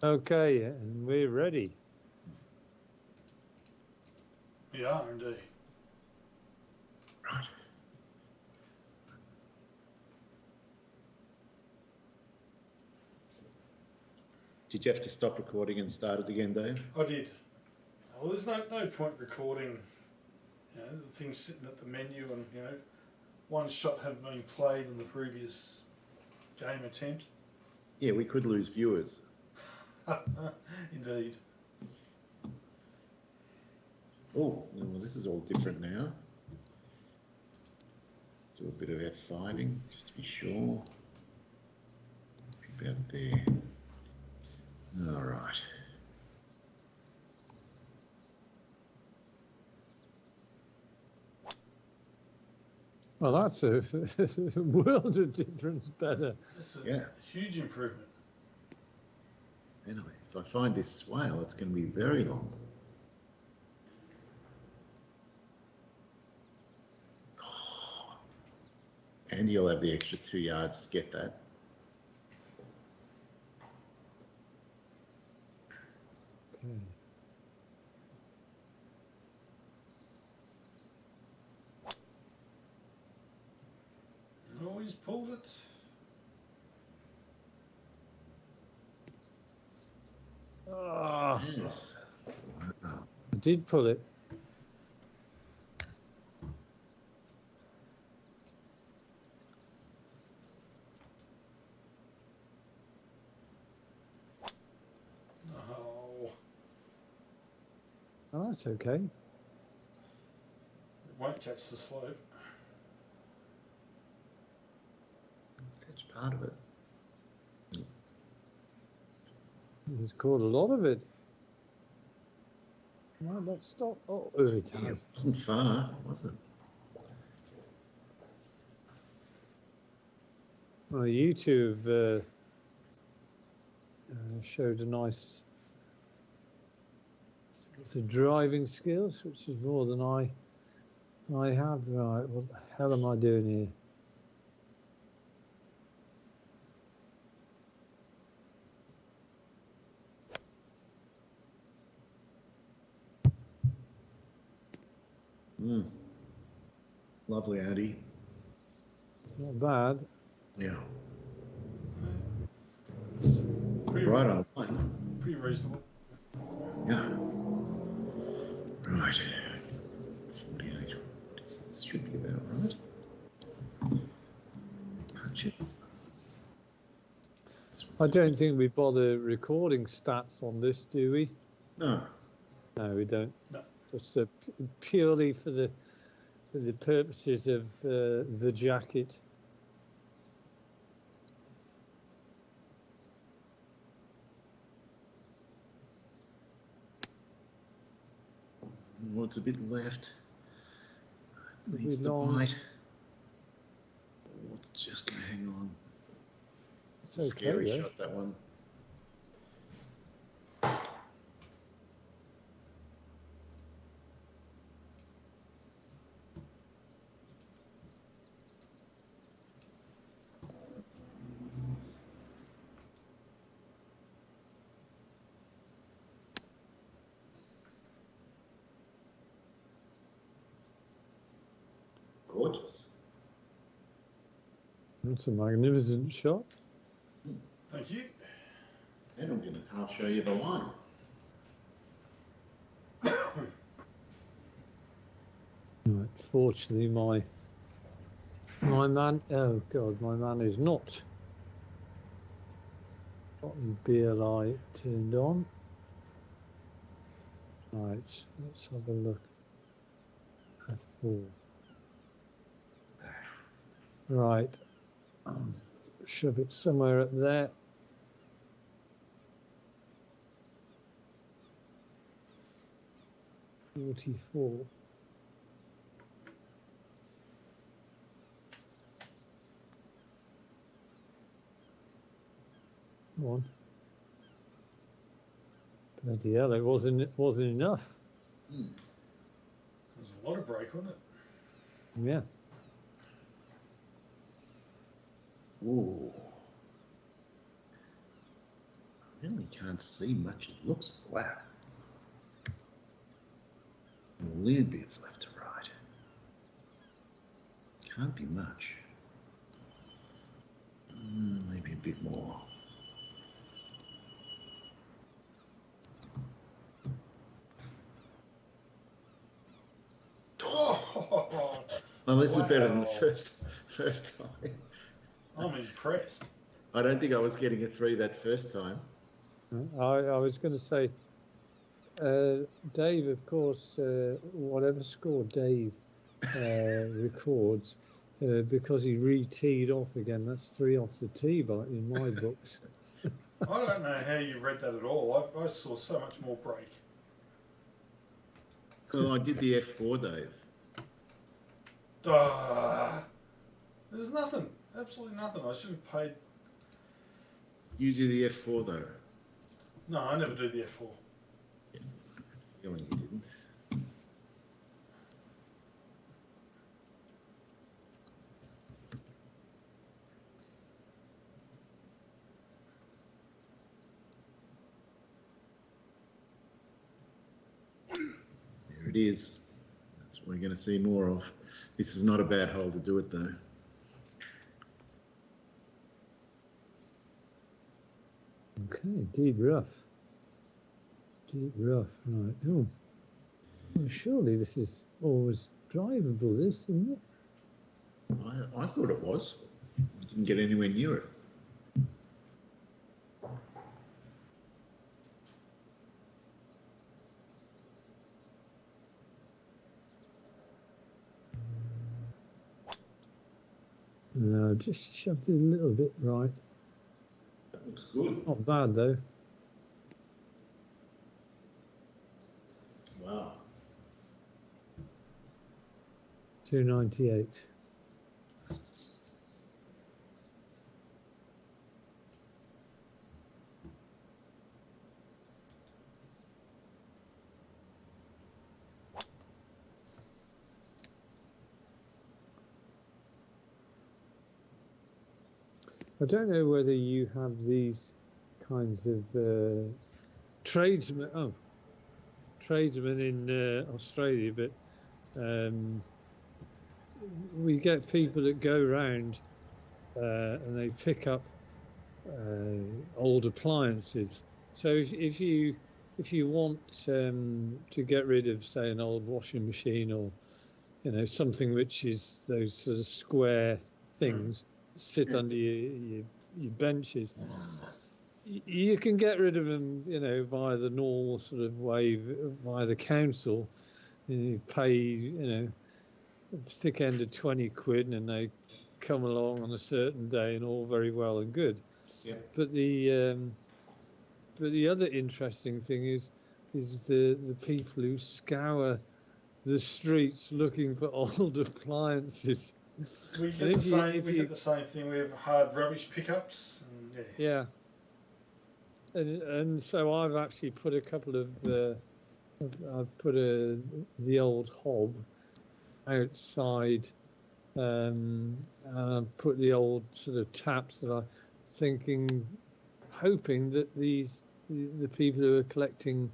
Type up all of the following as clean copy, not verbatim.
Okay, and we're ready. We are indeed. Right. Did you have to stop recording and start it again, Dave? I did. Well, there's no point recording, the things sitting at the menu and, one shot had been played in the previous game attempt. Yeah, we could lose viewers. Indeed. Oh, well, this is all different now. Do a bit of F5ing just to be sure. About there. All right. Well, that's a world of difference better. That's a huge improvement. Anyway, if I find this swale, it's going to be very long. Oh. And you'll have the extra 2 yards to get that. Okay. Always pulled it. Oh, Yes. Wow. I did pull it. Oh. Oh, that's okay. It won't catch the slope. That's part of it. He's caught a lot of it. Might not stop. Oh, it has. Yeah, it wasn't far, was it? Well, YouTube showed a nice sense of driving skills, which is more than I have. Right, what the hell am I doing here? Lovely, Addy. Not bad. Yeah. Pretty Right on line. Pretty reasonable. Yeah. Right. 48. This should be about right. Punch it. I don't think we bother recording stats on this, do we? No. No, we don't. No. Just purely for the purposes of the jacket. Well, it's a bit left. Needs bit to long. bite. Oh, it's just going to hang on. It's a scary okay, shot, that one. Gorgeous. That's a magnificent shot. Thank you. And I'm going to half show you the line. Right, fortunately, my man. Oh God, my man is not got his BLI turned on. Right, let's have a look. F4. Right, shove it somewhere up there. $44. Come on. Bloody hell, it wasn't enough. There's a lot of break on it. Yeah. Ooh. Really can't see much. It looks flat. A little bit of left to right. Can't be much. Maybe a bit more. Oh, Well, this is better than the wow. first time. I'm impressed. I don't think I was getting it through that first time. I was going to say, Dave, of course, whatever score Dave records, because he re-teed off again, that's 3 off the tee in my books. I don't know how you read that at all. I saw so much more break. Well, I did the F4, Dave. There's nothing. Absolutely nothing. I should have paid. You do the F4 though. No, I never do the F4. Feeling you didn't. There it is. That's what we're going to see more of. This is not a bad hole to do it though. Okay, deep rough. Deep rough, right. Oh, well, surely this is always drivable, this, isn't it? I thought it was. I didn't get anywhere near it. No, just shoved it a little bit right. That looks good. Not bad, though. Wow. 298. I don't know whether you have these kinds of tradesmen. Oh, tradesmen in Australia, but we get people that go round and they pick up old appliances. So if you want to get rid of, say, an old washing machine, or something which is those sort of square things sit under your benches, you can get rid of them, via the normal sort of way, via the council. You pay, a thick end of 20 quid, and they come along on a certain day, and all very well and good. Yeah. But the other interesting thing is the people who scour the streets looking for old appliances. We get the same thing. We have hard rubbish pickups. And yeah. And so I've actually put a couple of I've put the old hob outside, and I've put the old sort of taps that I hoping that the people who are collecting,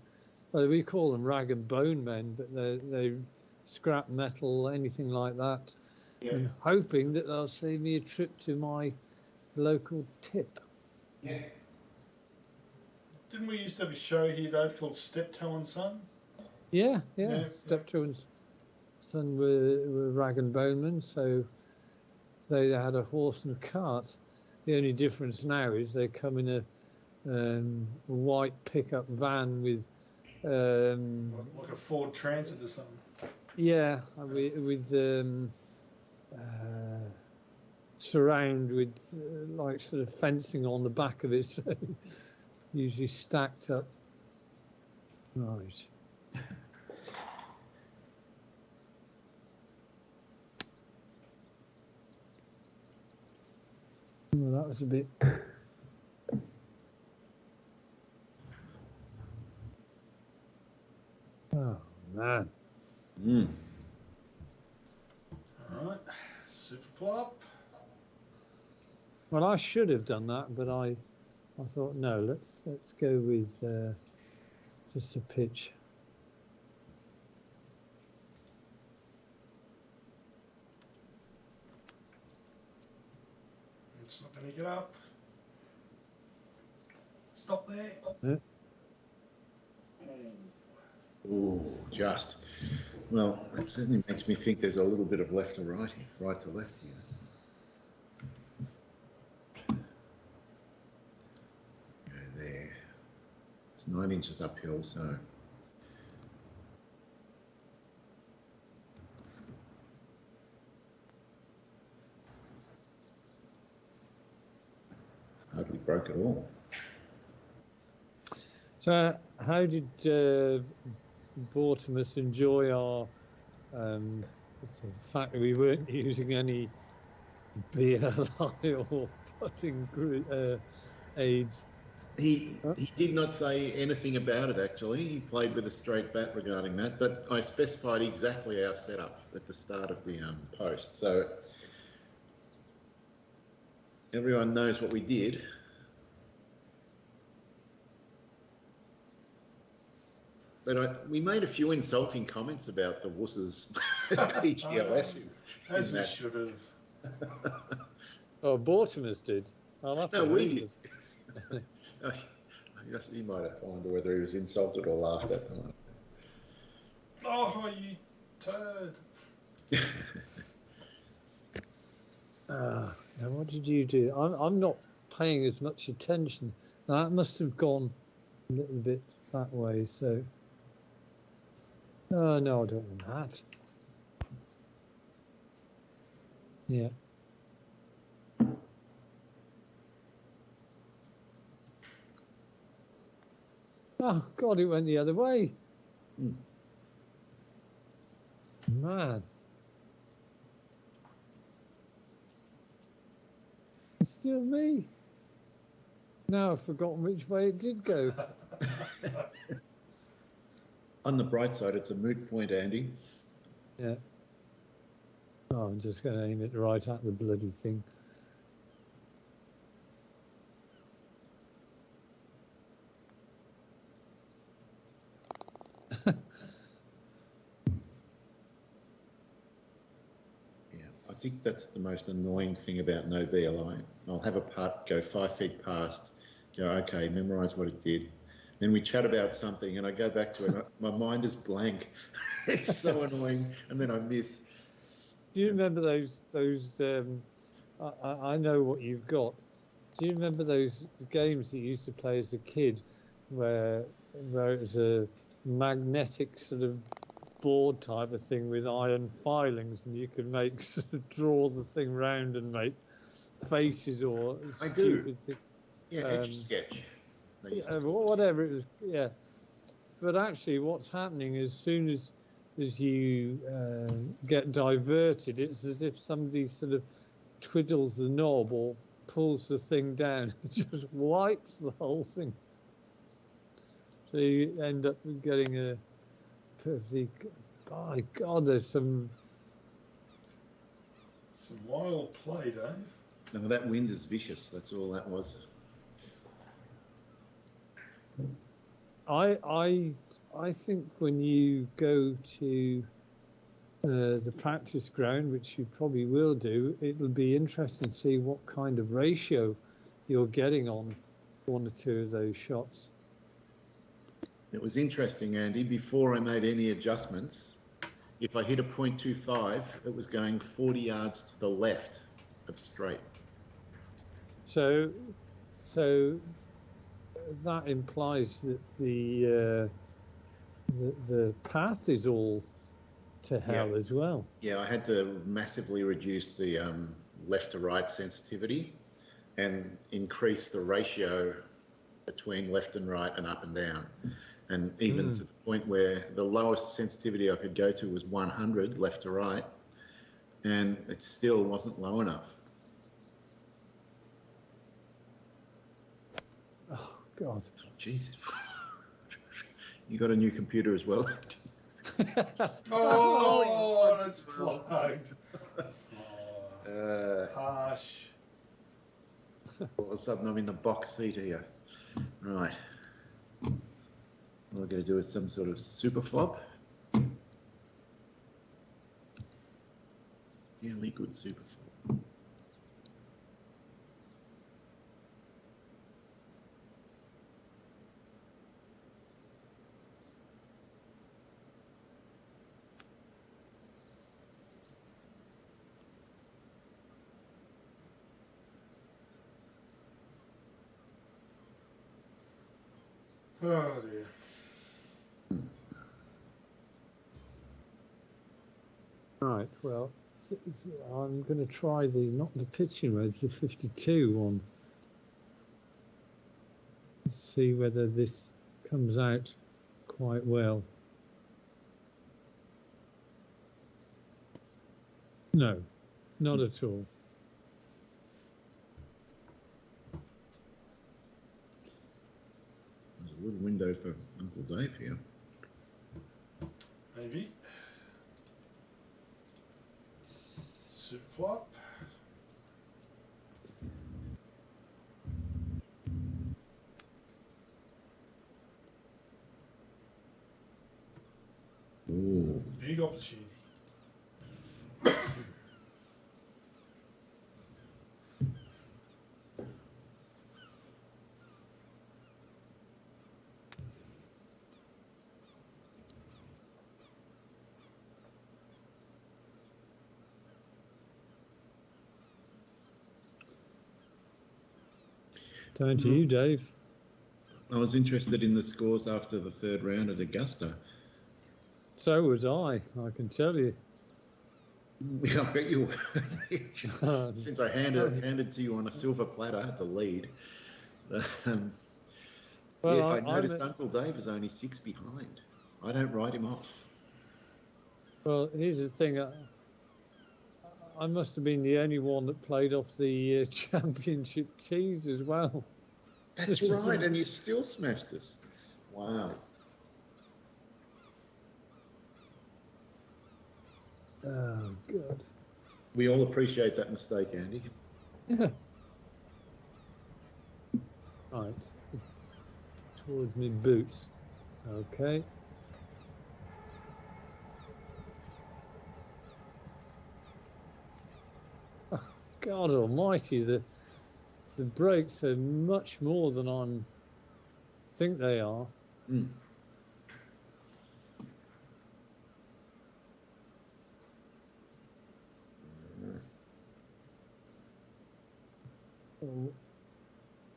well, we call them rag and bone men, but they scrap metal, anything like that, and hoping that they'll save me a trip to my local tip. Yeah. Didn't we used to have a show here, Dave, called Steptoe and Son? Yeah. Steptoe and Son were rag and bone men, so they had a horse and a cart. The only difference now is they come in a white pickup van with like a Ford Transit or something. Yeah, with surround with like sort of fencing on the back of it, so usually stacked up. Right. Well, that was a bit. Oh man. Alright, super flop. Well, I should have done that, but I I thought, no, let's go with just a pitch. It's not going to get up. Stop there. Yeah. Ooh, just. Well, that certainly makes me think there's a little bit of left to right here, right to left here. Go there. It's 9 inches uphill, so. Hardly broke at all. So, how did Vortimus enjoy our the fact that we weren't using any BLI or putting aids? He did not say anything about it, actually. He played with a straight bat regarding that, but I specified exactly our setup at the start of the post. So everyone knows what we did. But we made a few insulting comments about the wusses PGLS. As we should have. Oh, Vortimus did. I'll have to we read did. it. I guess he might have wondered whether he was insulted or laughed at them. Oh, you turd. Now, what did you do? I'm not paying as much attention. That must have gone a little bit that way. So, no, I don't want that. Yeah. Oh God, it went the other way. Man. It's still me. Now I've forgotten which way it did go. On the bright side, it's a moot point, Andy. Yeah. Oh, I'm just going to aim it right at the bloody thing. I think that's the most annoying thing about no BLI. I'll have a putt, go 5 feet past, go, okay, memorise what it did. Then we chat about something and I go back to it, my mind is blank. It's so annoying. And then I miss. Do you remember those I know what you've got. Do you remember those games that you used to play as a kid where it was a magnetic sort of board type of thing with iron filings and you could make sort of draw the thing round and make faces or stupid things? Yeah, Etch a Sketch. Whatever it was, yeah. But actually what's happening as soon as you get diverted, it's as if somebody sort of twiddles the knob or pulls the thing down. It just wipes the whole thing. So you end up getting a perfectly... By God, there's some wild play, Dave. No, that wind is vicious. That's all that was. I think when you go to the practice ground, which you probably will do, it'll be interesting to see what kind of ratio you're getting on one or two of those shots. It was interesting, Andy. Before I made any adjustments, if I hit a .25, it was going 40 yards to the left of straight. So that implies that the path is all to hell as well. Yeah, I had to massively reduce the left to right sensitivity and increase the ratio between left and right and up and down. And even to the point where the lowest sensitivity I could go to was 100 left to right, and it still wasn't low enough. Oh, God. Oh, Jesus. You got a new computer as well? Oh, that's plugged. Harsh. All of a sudden, I'm in the box seat here. Right. What we're going to do is some sort of super flop. Really good super flop. Oh dear. Right, well, I'm going to try not the pitching wedge, the 52 one. See whether this comes out quite well. No, not at all. There's a little window for Uncle Dave here. Maybe. Super flop. Ooh. Big opportunity. Down to you, Dave. I was interested in the scores after the third round at Augusta. So was I can tell you. I bet you were. Since I handed to you on a silver platter the lead. Well, yeah, I noticed Uncle Dave is only 6 behind. I don't write him off. Well, here's the thing. I must have been the only one that played off the championship tees as well. That's right, and you still smashed us. Wow. Oh, God. We all appreciate that mistake, Andy. Yeah. Right, it's towards my boots. Okay. Oh, God almighty, the brakes are much more than I think they are. Mm.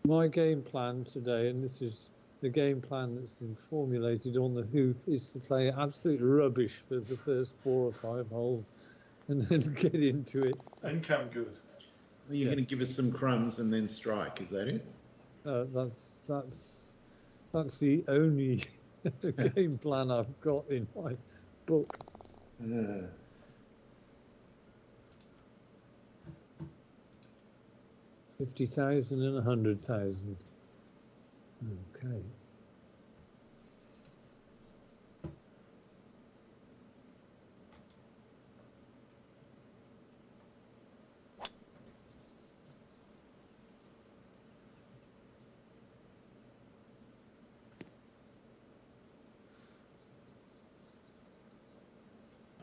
My game plan today, and this is the game plan that's been formulated on the hoop, is to play absolute rubbish for the first 4 or 5 holes and then get into it. And come good. Well, you're going to give us some crumbs and then strike, is that it? That's the only game plan I've got in my book. 50,000 and 100,000. Okay.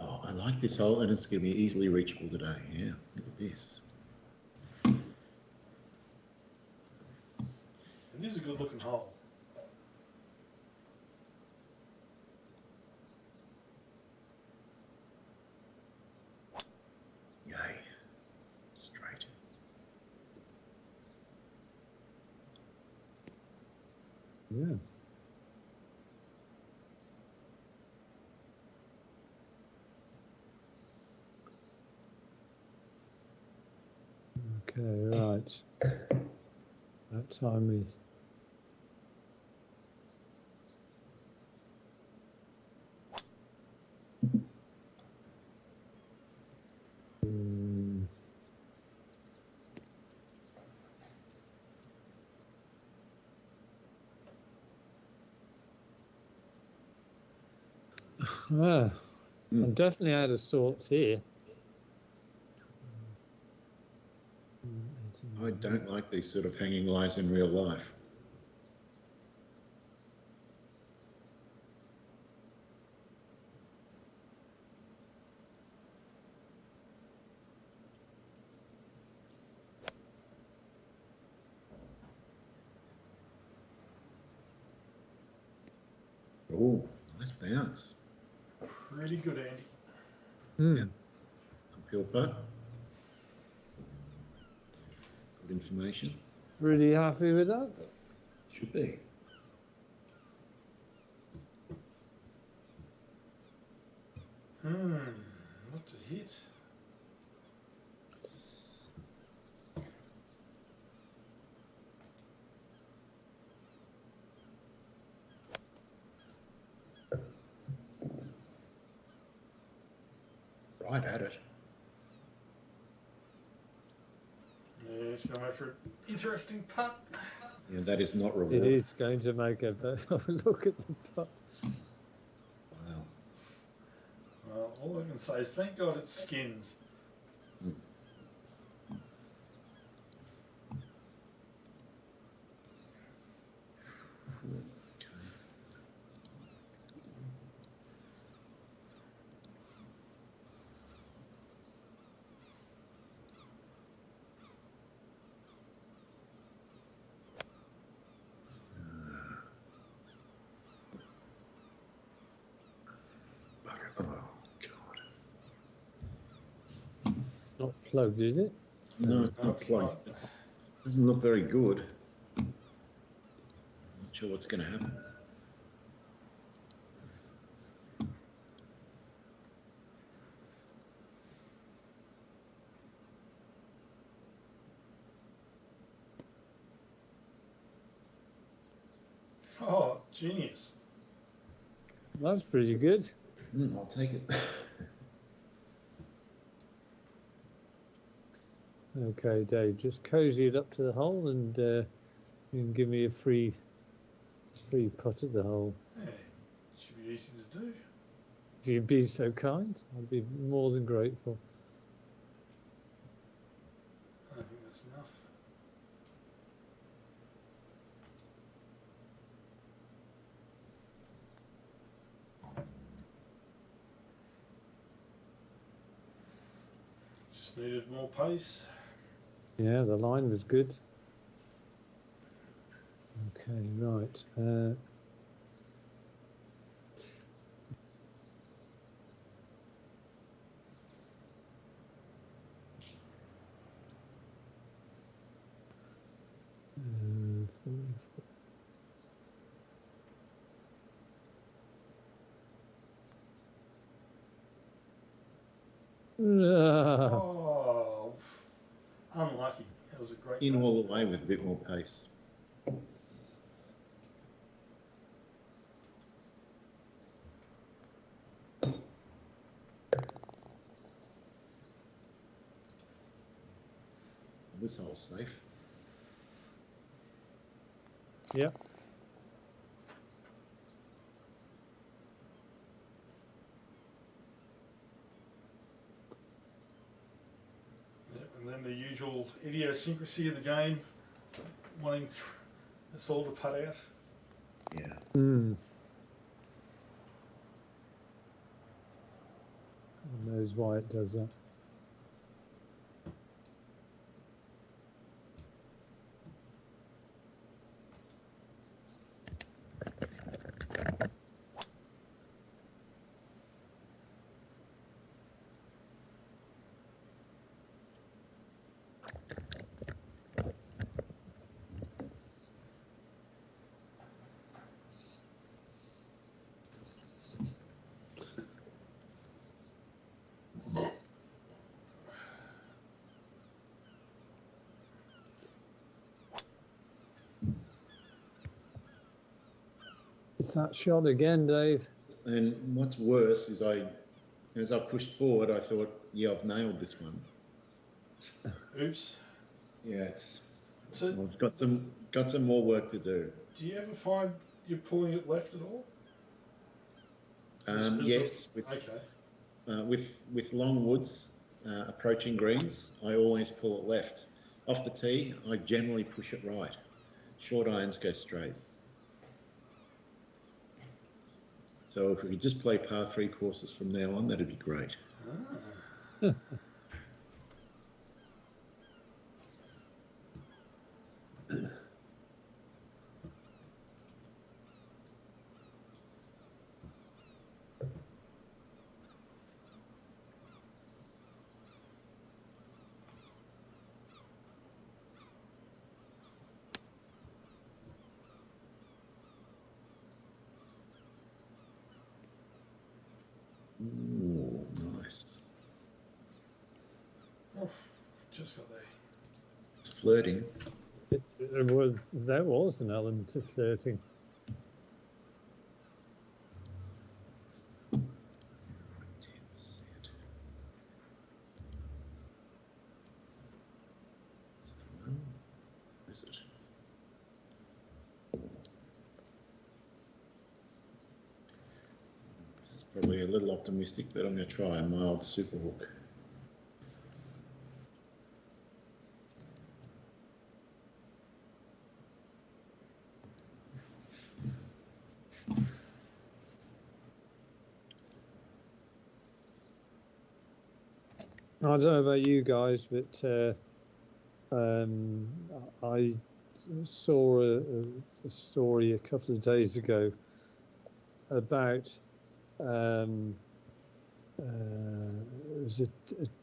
Oh, I like this hole, and it's going to be easily reachable today. Yeah, look at this. It is a good looking hole. Yay. Straight. Yeah. Okay, right. That time is. I'm definitely out of sorts here. 18, I don't like these sort of hanging lies in real life. Oh, nice bounce. Pretty good, Andy. Mm. Yeah. Uphill putt. Good information. Really happy with that? Should be. Not to hit. Right at it. Yeah, it's going for an interesting putt. Yeah, that is not It reward. is going to make a look at the putt. Wow. Well, all I can say is thank God it's skins. Bugger. Oh, God. It's not plugged, is it? No, it's No, not it's plugged. not. Doesn't look very good. Not sure what's going to happen. Oh, genius. That's pretty good. I'll take it. Okay, Dave, just cozy it up to the hole and you can give me a free putt at the hole. Yeah, should be easy to do. If you'd be so kind, I'd be more than grateful. I think that's enough. Just needed more pace. Yeah, the line was good. Okay, right. Oh, unlucky. That was a great In putt. all the way with a bit more pace. This hole's safe. Yep. And then the usual idiosyncrasy of the game, wanting us all to putt out. Yeah. Mm. God knows why it does that. It's that shot again, Dave. And what's worse is as I pushed forward, I thought, yeah, I've nailed this one. Oops. Yeah, So, I've got some more work to do. do you ever find you're pulling it left at all? Yes, Okay. with long woods approaching greens, I always pull it left. Off the tee, I generally push it right. Short irons go straight. So if we could just play par 3 courses from now on, that'd be great. Ah. Ooh, nice. Oh, just got there. It's flirting. There was an element of flirting. Is it? This is probably a little optimistic, but I'm going to try a mild super hook. I don't know about you guys, but I saw a story a couple of days ago about it was a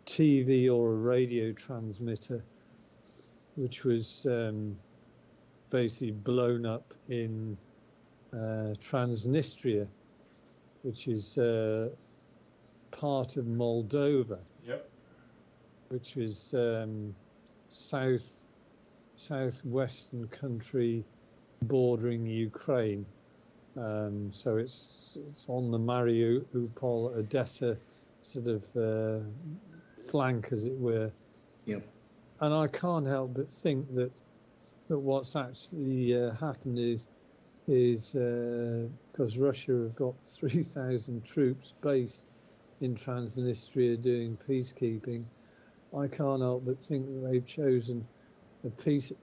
TV or a radio transmitter which was basically blown up in Transnistria, which is part of Moldova. Yep. Which is southwestern country bordering Ukraine. So it's on the Mariupol Odessa sort of flank, as it were. Yep. And I can't help but think that what's actually happened is because Russia have got 3,000 troops based in Transnistria doing peacekeeping. I can't help but think that they've chosen a piece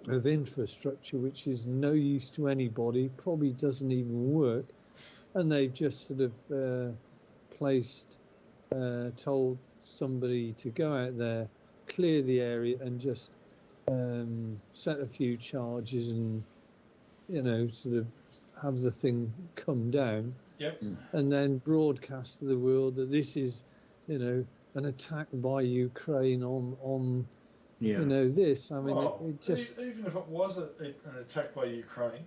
of infrastructure which is no use to anybody, probably doesn't even work, and they've just sort of told somebody to go out there, clear the area, and just set a few charges and, you know, sort of have the thing come down. Yep. And then broadcast to the world that this is, you know, an attack by Ukraine on Yeah. you know, this. I mean, Well, it just... even if it was an attack by Ukraine,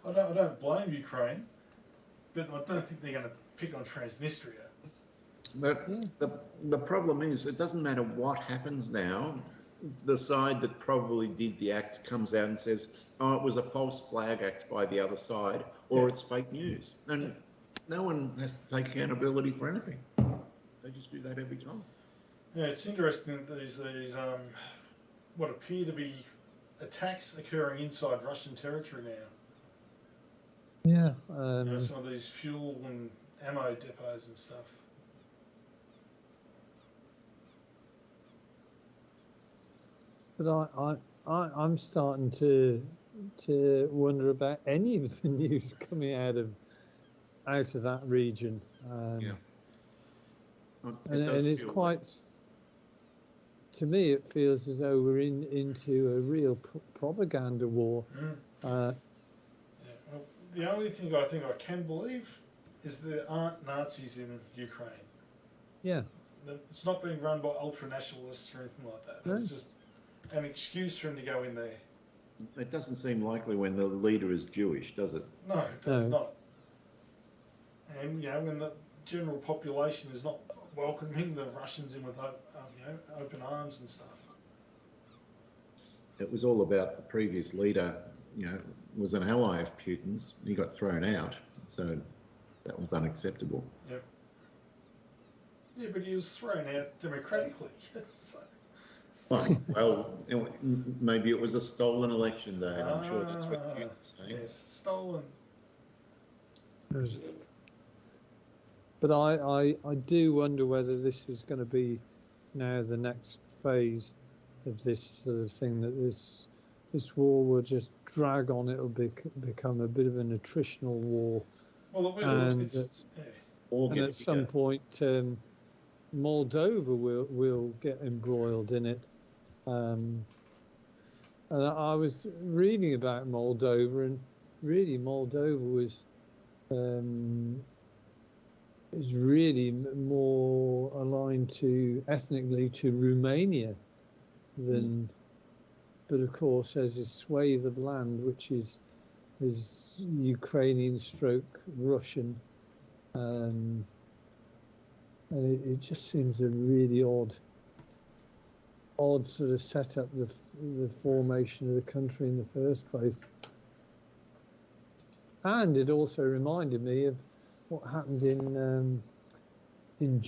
I don't blame Ukraine, but I don't think they're going to pick on Transnistria. But the problem is, it doesn't matter what happens now. The side that probably did the act comes out and says, oh, it was a false flag act by the other side, or it's fake news. And no one has to take accountability for anything. They just do that every time. Yeah, it's interesting that there's these what appear to be attacks occurring inside Russian territory now. Yeah. You know, some of these fuel and ammo depots and stuff. But I'm starting to wonder about any of the news coming out of that region. And it's quite, to me, it feels as though we're into a real propaganda war. Well, the only thing I think I can believe is there aren't Nazis in Ukraine. Yeah. It's not being run by ultra-nationalists or anything like that. No. It's just an excuse for him to go in there. It doesn't seem likely when the leader is Jewish, does it? No, it does not. And, you know, when the general population is not welcoming the Russians in with open arms and stuff. It was all about the previous leader, you know, was an ally of Putin's. He got thrown out, so that was unacceptable. Yep. Yeah, but he was thrown out democratically. So. Well, maybe it was a stolen election day, and I'm sure that's what Putin's saying. Yes, stolen. But I do wonder whether this is going to be now the next phase of this sort of thing, that this war will just drag on. It'll become a bit of an attritional war, Well, it will. and Or and get at some bigger. point Moldova will get embroiled in it. And I was reading about Moldova, and really Moldova was is really more aligned ethnically to Romania than, but of course there's this swathe of land which is Ukrainian stroke Russian, and it just seems a really odd sort of setup, the formation of the country in the first place. And it also reminded me of what happened in the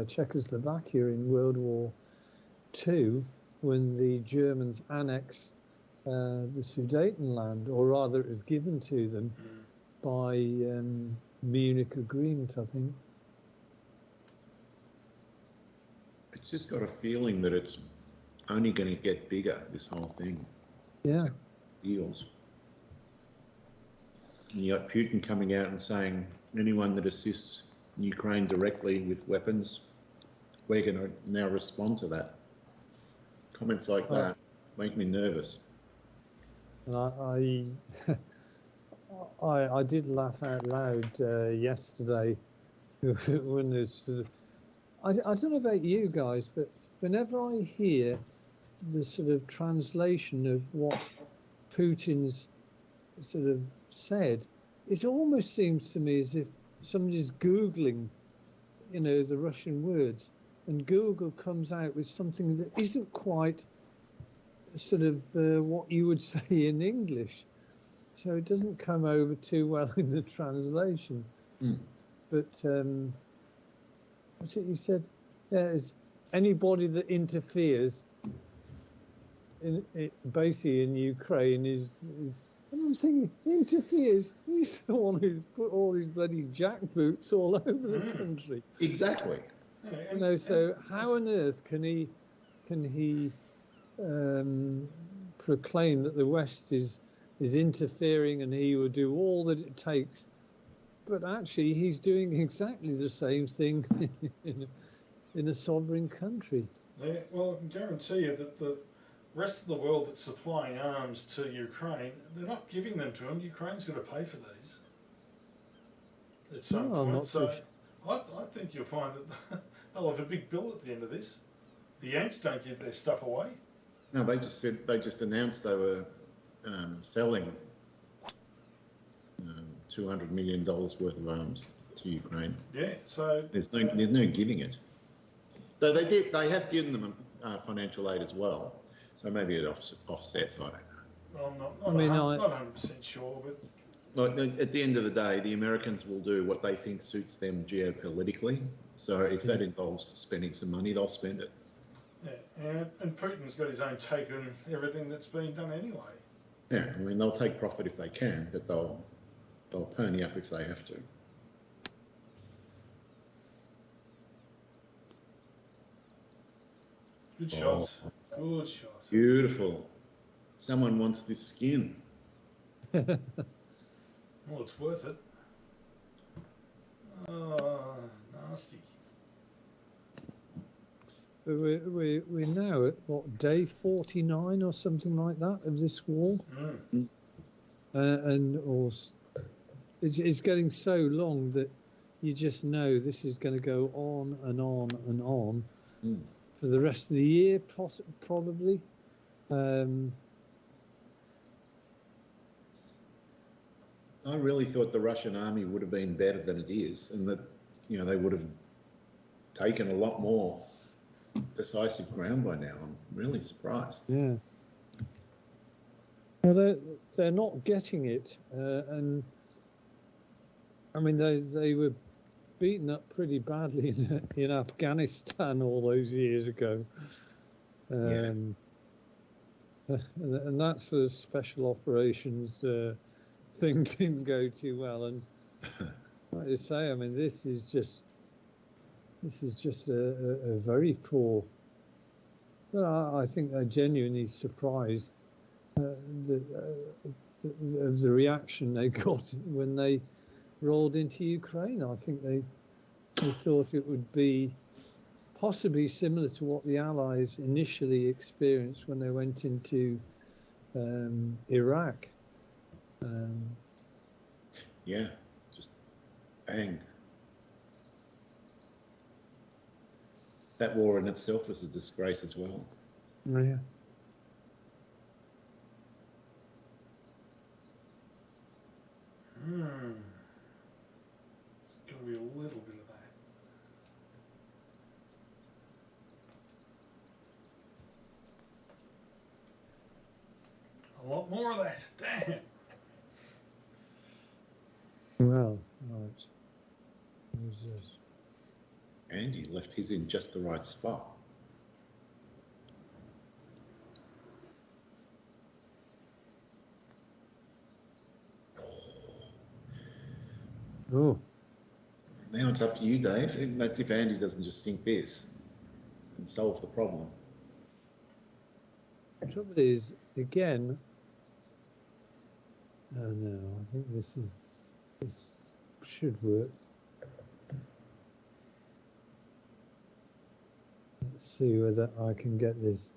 Czechoslovakia in World War II, when the Germans annexed the Sudetenland, or rather it was given to them by Munich Agreement, I think. It's just got a feeling that it's only going to get bigger, this whole thing. Yeah. Deals. And you got Putin coming out and saying, anyone that assists Ukraine directly with weapons, we're going to now respond to that. Comments like that make me nervous. I did laugh out loud yesterday when there's. I don't know about you guys, but whenever I hear the sort of translation of what Putin's sort of said, it almost seems to me as if somebody's Googling, the Russian words, and Google comes out with something that isn't quite sort of what you would say in English. So it doesn't come over too well in the translation. But what's it you said? Yeah, it's anybody that interferes basically in Ukraine is. And I'm thinking, interferes? He's the one who's put all these bloody jackboots all over the country. Exactly. So how on earth can he proclaim that the West is interfering and he will do all that it takes? But actually, he's doing exactly the same thing in a sovereign country. Yeah, well, I can guarantee you that the rest of the world that's supplying arms to Ukraine, they're not giving them to them. Ukraine's going to pay for these at some point. So I think you'll find that they'll have a big bill at the end of this. The Yanks don't give their stuff away. No, they just announced they were selling $200 million worth of arms to Ukraine. Yeah, so there's no giving it. Though they have given them financial aid as well. So maybe it offsets. I don't know. Well, not 100% sure, but at the end of the day, the Americans will do what they think suits them geopolitically. So if that involves spending some money, they'll spend it. Yeah, and Putin's got his own take on everything that's being done anyway. Yeah, I mean, they'll take profit if they can, but they'll pony up if they have to. Good shot. Good shot. Beautiful. Someone wants this skin. Well, it's worth it. Oh, nasty. We're now at what, day 49 or something like that of this war, it's getting so long that you just know this is going to go on and on and on for the rest of the year, probably. I really thought the Russian army would have been better than it is, and that they would have taken a lot more decisive ground by now. I'm really surprised. Yeah. Well, they're not getting it, and I mean they were beaten up pretty badly in Afghanistan all those years ago, and that sort of special operations thing didn't go too well. And like you say, I mean, this is This is just a very poor. But I think they're genuinely surprised of the reaction they got when they rolled into Ukraine. I think they thought it would be possibly similar to what the Allies initially experienced when they went into Iraq. Yeah, just bang. That war in itself was a disgrace as well. Yeah. It's going to be a little bit of that. A lot more of that. Damn. Well, right. Who's this? And he left his in just the right spot. Oh. Now it's up to you, Dave. That's if Andy doesn't just sink this and solve the problem. The trouble is, again, no, I think this should work. Let's see whether I can get this.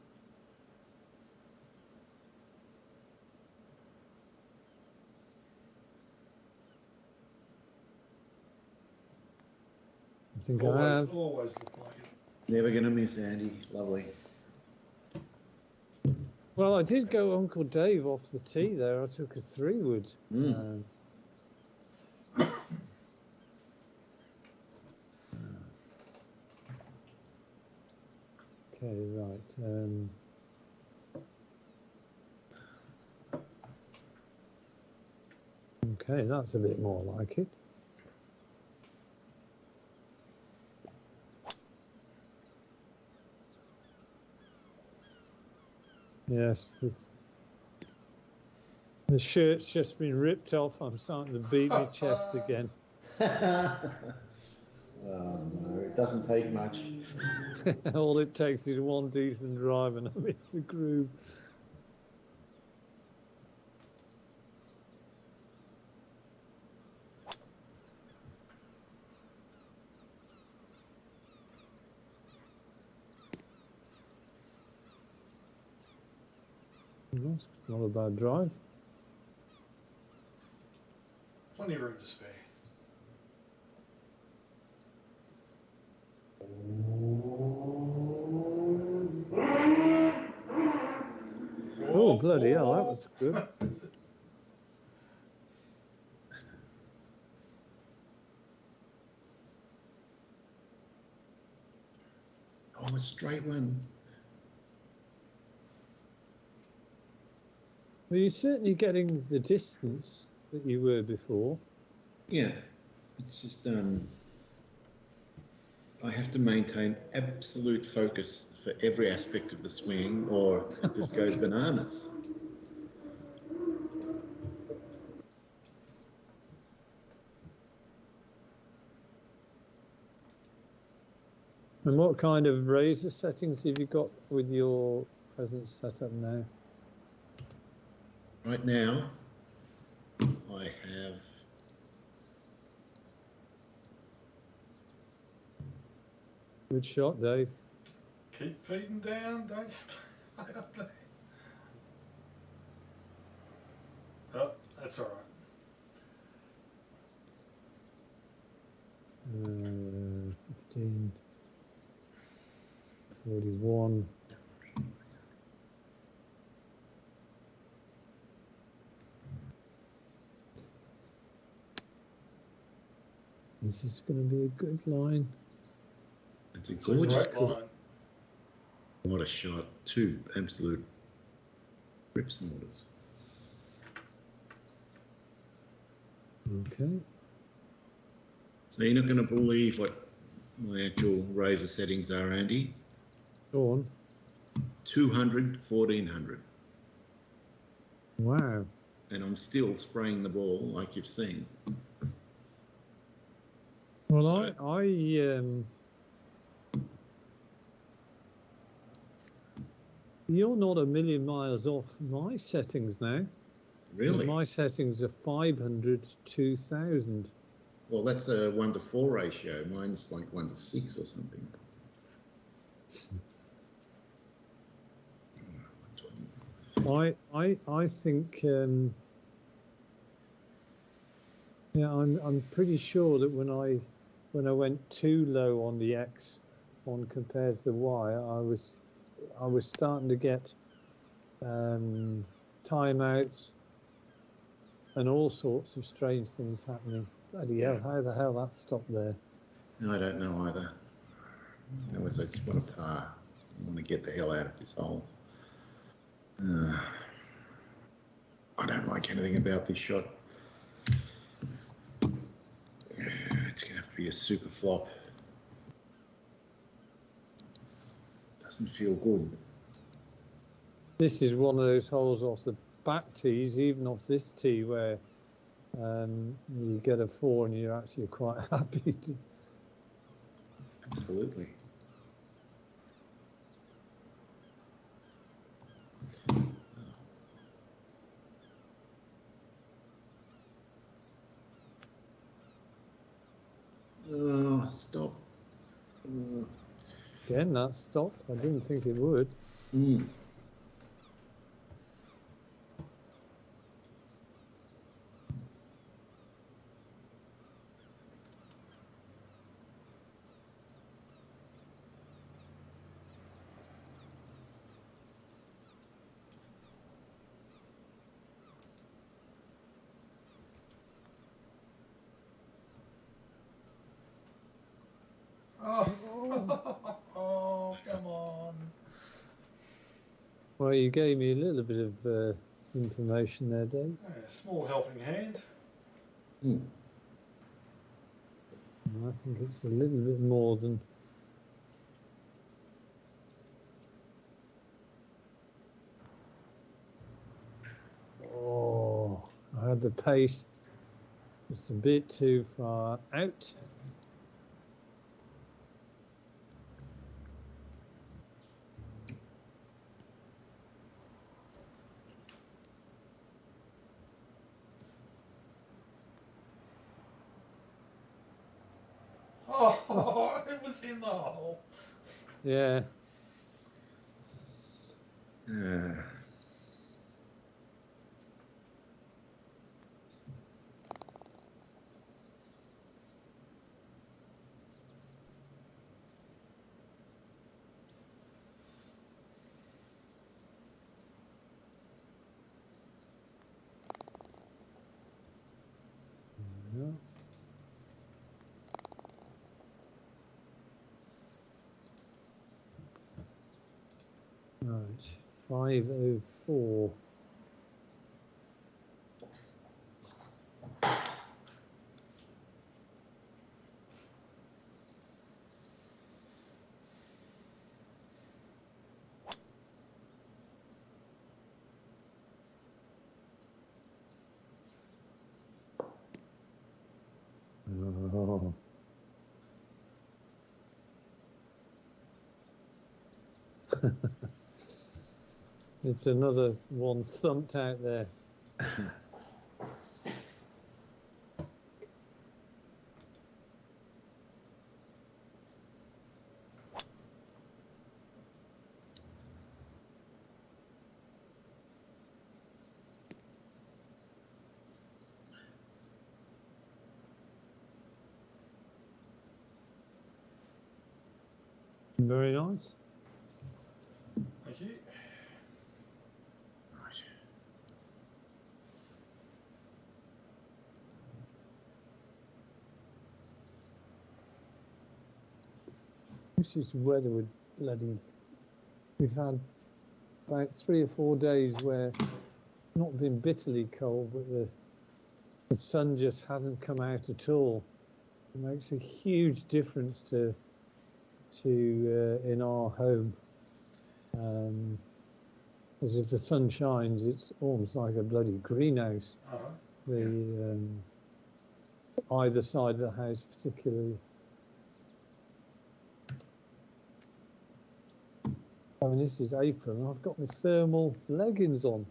I think I have. Always look like it. Never going to miss, Andy. Lovely. Well, I did go Uncle Dave off the tee there. I took a 3-wood. Okay, right. Okay, that's a bit more like it. Yes, the shirt's just been ripped off. I'm starting to beat my chest again. Oh, no, it doesn't take much. All it takes is one decent drive and I'm in the groove. It's not a bad drive. Plenty of room to spare. Oh, bloody hell, that was good. Oh, a straight one. Well, you're certainly getting the distance that you were before. Yeah, it's just I have to maintain absolute focus for every aspect of the swing, or it just goes bananas. And what kind of razor settings have you got with your present setup now? Right now, I have Good shot, Dave. Keep feeding down, don't stay up there. Oh, that's all right. 15, 41. This is going to be a good line. It's a gorgeous line. What a shot. 2 absolute rips and waters. Okay. So you're not going to believe what my actual razor settings are, Andy. Go on. 200, 1400. Wow. And I'm still spraying the ball like you've seen. Well, So- You're not a million miles off my settings now. Really? My settings are 500 to 2000. Well, that's a 1:4 ratio. Mine's like 1:6 or something. I think yeah, I'm pretty sure that when I went too low on the X on compared to the Y, I was starting to get timeouts and all sorts of strange things happening. Bloody hell, how the hell that stopped there? No, I don't know either. Otherwise, I just want to par. I want to get the hell out of this hole. I don't like anything about this shot. It's going to have to be a super flop. Doesn't feel good. This is one of those holes off the back tees, even off this tee, where you get a 4 and you're actually quite happy to. Absolutely. Stop. Again, that stopped. I didn't think it would. Oh, come on. Well, you gave me a little bit of information there, Dave. Yeah, small helping hand. I think it's a little bit more than. Oh, I had the pace just a bit too far out. Oh, it was in the hole. Yeah. Yeah. Right, 504. Oh. It's another one thumped out there. Very nice. Thank you. This is weather would bloody. We've had about 3 or 4 days where not been bitterly cold, but the sun just hasn't come out at all. It makes a huge difference to in our home. As if the sun shines, it's almost like a bloody greenhouse. Either side of the house, particularly. I mean, this is April, and I've got my thermal leggings on.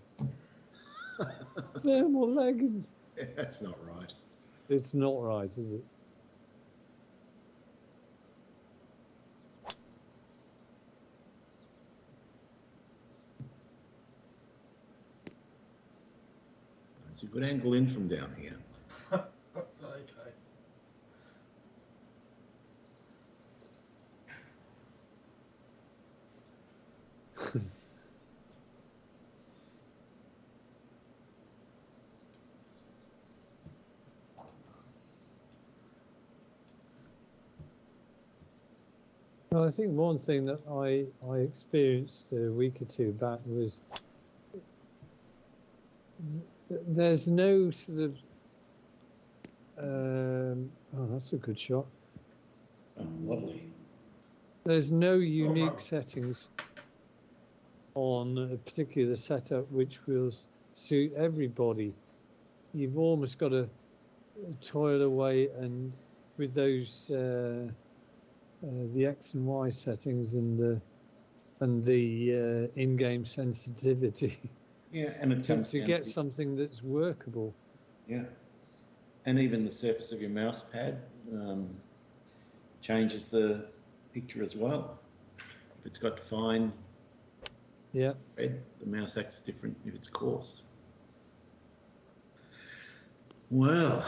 Thermal leggings. That's not right. It's not right, is it? It's a good angle in from down here. Okay. Well, I think one thing that I experienced a week or two back was there's no sort of oh, that's a good shot. Oh, lovely. There's no Oh, unique wow. settings on particularly the setup which will suit everybody. You've almost got to toil away and with those the X and Y settings and the in-game sensitivity Yeah, and it comes to down get to something that's workable. yeah, and even the surface of your mouse pad changes the picture as well. If it's got fine Yeah. red, the mouse acts different if it's coarse. Well,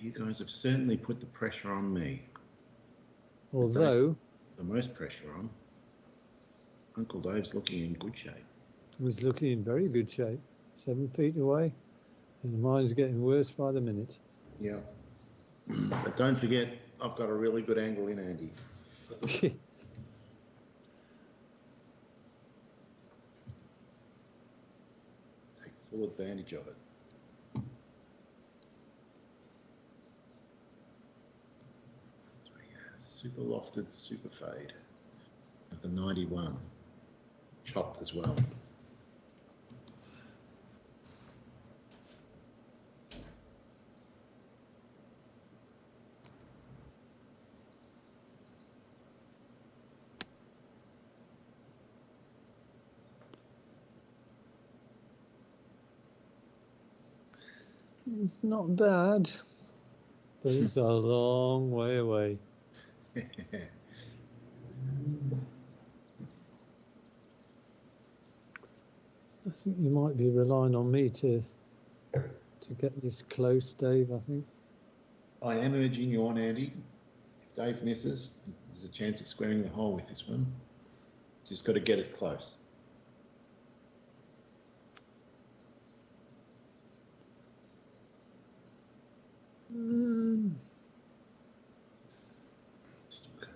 you guys have certainly put the pressure on me. Although The most pressure on. Uncle Dave's looking in good shape. he was looking in very good shape, 7 feet away, and mine's getting worse by the minute. Yeah. But don't forget, I've got a really good angle in, Andy. Take full advantage of it. Super lofted, super fade of the 91, chopped as well. It's not bad, but it's a long way away. I think you might be relying on me to get this close, Dave, I think. I am urging you on, Andy. If Dave misses, there's a chance of squaring the hole with this one. Just got to get it close.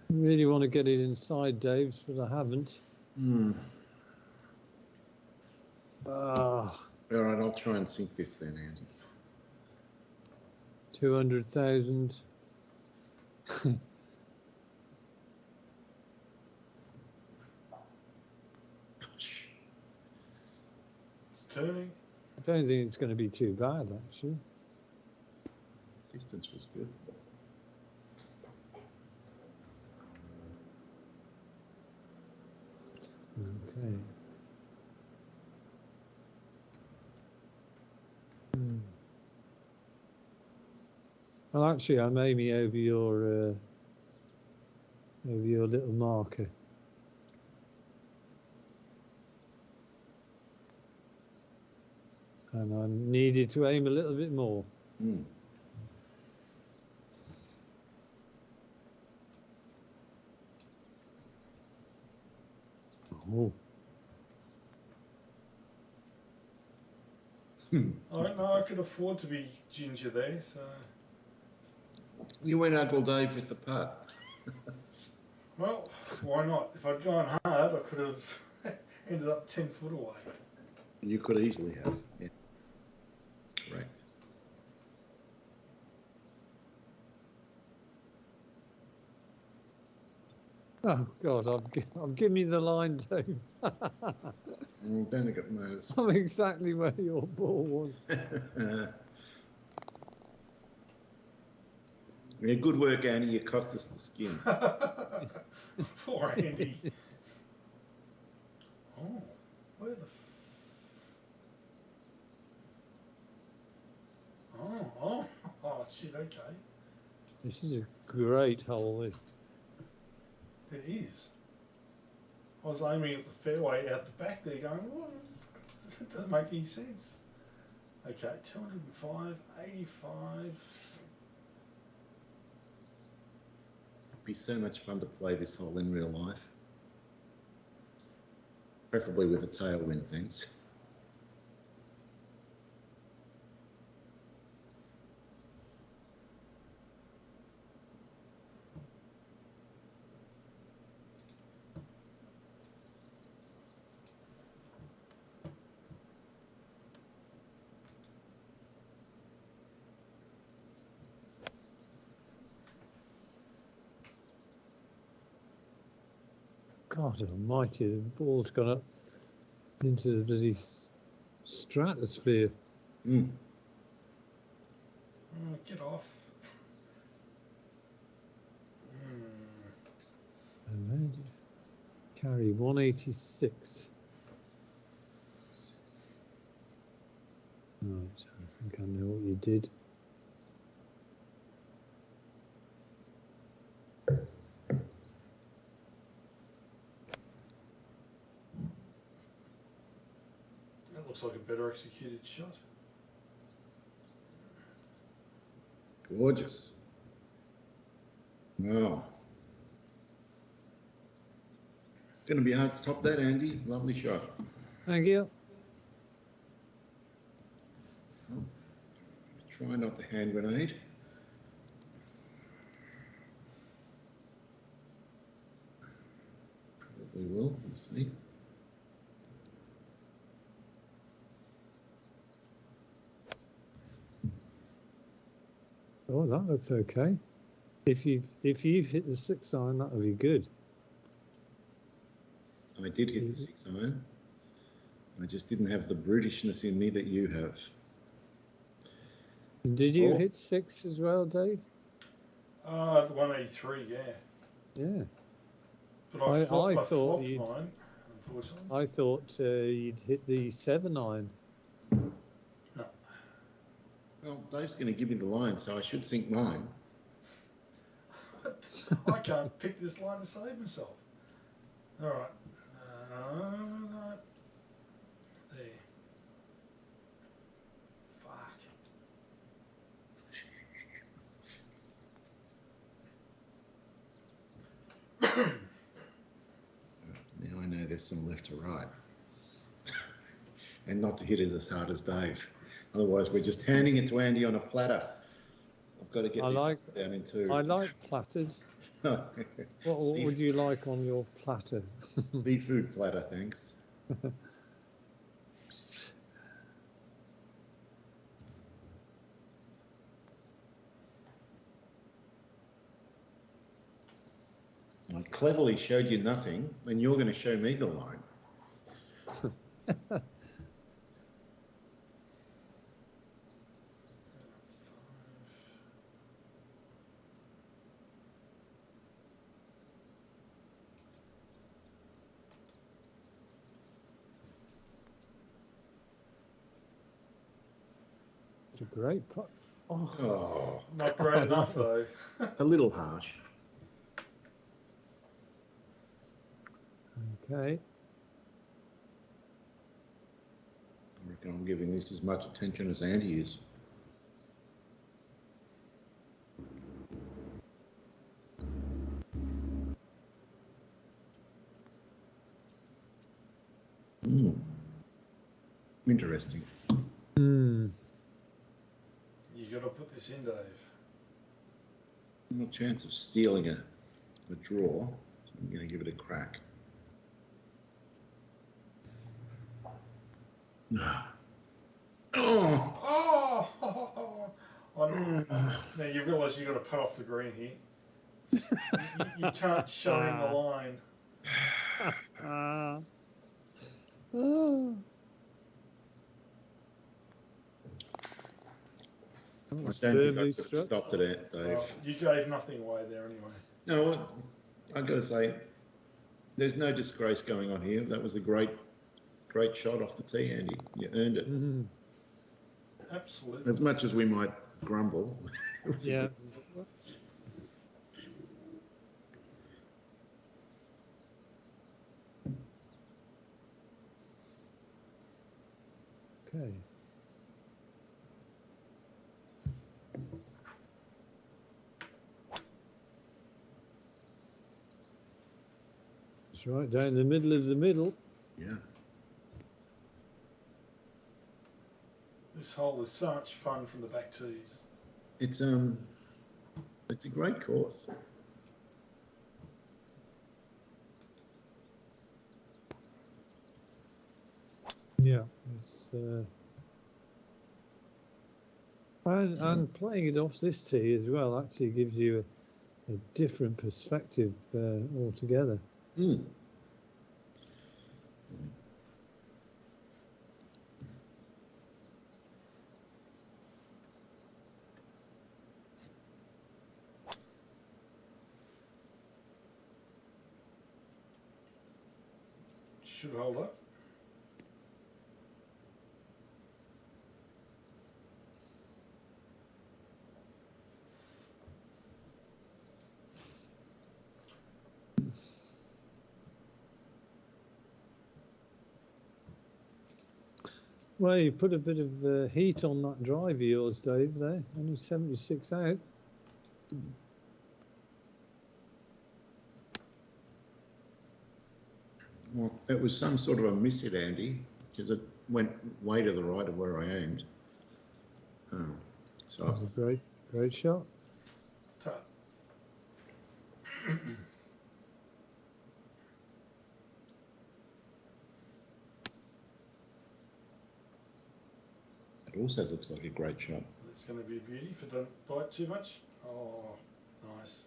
Really want to get it inside Dave's, but I haven't. All right, I'll try and sink this then, Andy. 200,000. It's turning. I don't think it's going to be too bad, actually. Distance was good. Okay. Well, actually, I'm aiming over your little marker. And I needed to aim a little bit more. Oh. I know I could afford to be ginger there, so. You went Uncle Dave with the putt. Well, why not? If I'd gone hard, I could have ended up 10 foot away. You could easily have. Yeah. Correct. Oh God, I've given you the line, Dave. Don't get those. I'm exactly where your ball was. Yeah, good work, Andy. You cost us the skin. Poor Andy. where the? Oh, shit. Okay, This is a great hole. This. it is. I was aiming at the fairway out the back there, going, what? That doesn't make any sense. Okay, 205, 85. It'd be so much fun to play this hole in real life. Preferably with a tailwind, thanks. God almighty, the ball's gone up into the bloody stratosphere. Mm. Get off. And carry 186. Right, I think I know what you did. That looks like a better executed shot. Gorgeous. Oh. Going to be hard to top that, Andy. Lovely shot. Thank you. Try not to hand grenade. Probably will. We'll see. Oh, that looks okay. If you've hit the 6 iron, that'll be good. I did hit the 6 iron. I just didn't have the brutishness in me that you have. Did you hit 6 as well, Dave? The 183, yeah. Yeah. But I thought flopped you'd. mine, unfortunately. I thought you'd hit the 7 iron. No. Well, Dave's going to give me the line, so I should sink mine. I can't pick this line to save myself. All right. There. Fuck. Now I know there's some left to right. And not to hit it as hard as Dave. Otherwise, we're just handing it to Andy on a platter. I've got to get this down in 2. I like platters. What would you like on your platter? Seafood platter, thanks. I cleverly showed you nothing, and you're going to show me the line. It's a great putt. Oh, Not great enough, though. a little harsh. Okay. I reckon I'm giving this as much attention as Andy is. Interesting. You got to put this in, Dave. No chance of stealing a draw, so I'm going to give it a crack. Oh! Now you realise you've got to put off the green here. You can't show him the line. I don't think I could have stopped it, Dave. Well, you gave nothing away there anyway. No, I've got to say, there's no disgrace going on here. That was a great great shot off the tee, Andy. You earned it. Mm-hmm. Absolutely. As much as we might grumble. Yeah. Okay. It's right down the middle of the middle. Yeah. This hole is so much fun from the back tees. It's a great course. Yeah. It's and playing it off this tee as well actually gives you a different perspective altogether. Mm. Should hold up. Well, you put a bit of heat on that drive of yours, Dave, there. Only 76 out. Well, it was some sort of a miss it, Andy, because it went way to the right of where I aimed. So That was a great shot. Tough. it also looks like a great shot. It's going to be a beauty if it don't bite too much. Oh, nice.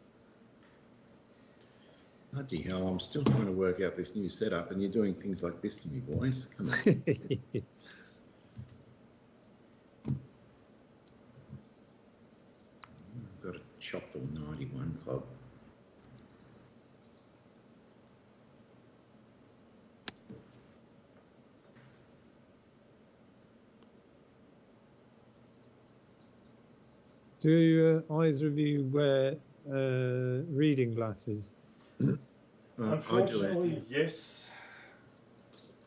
Bloody hell, I'm still trying to work out this new setup and you're doing things like this to me, boys. Come on. I've got to chop the 91 club. Do either of you wear reading glasses? Unfortunately, yes.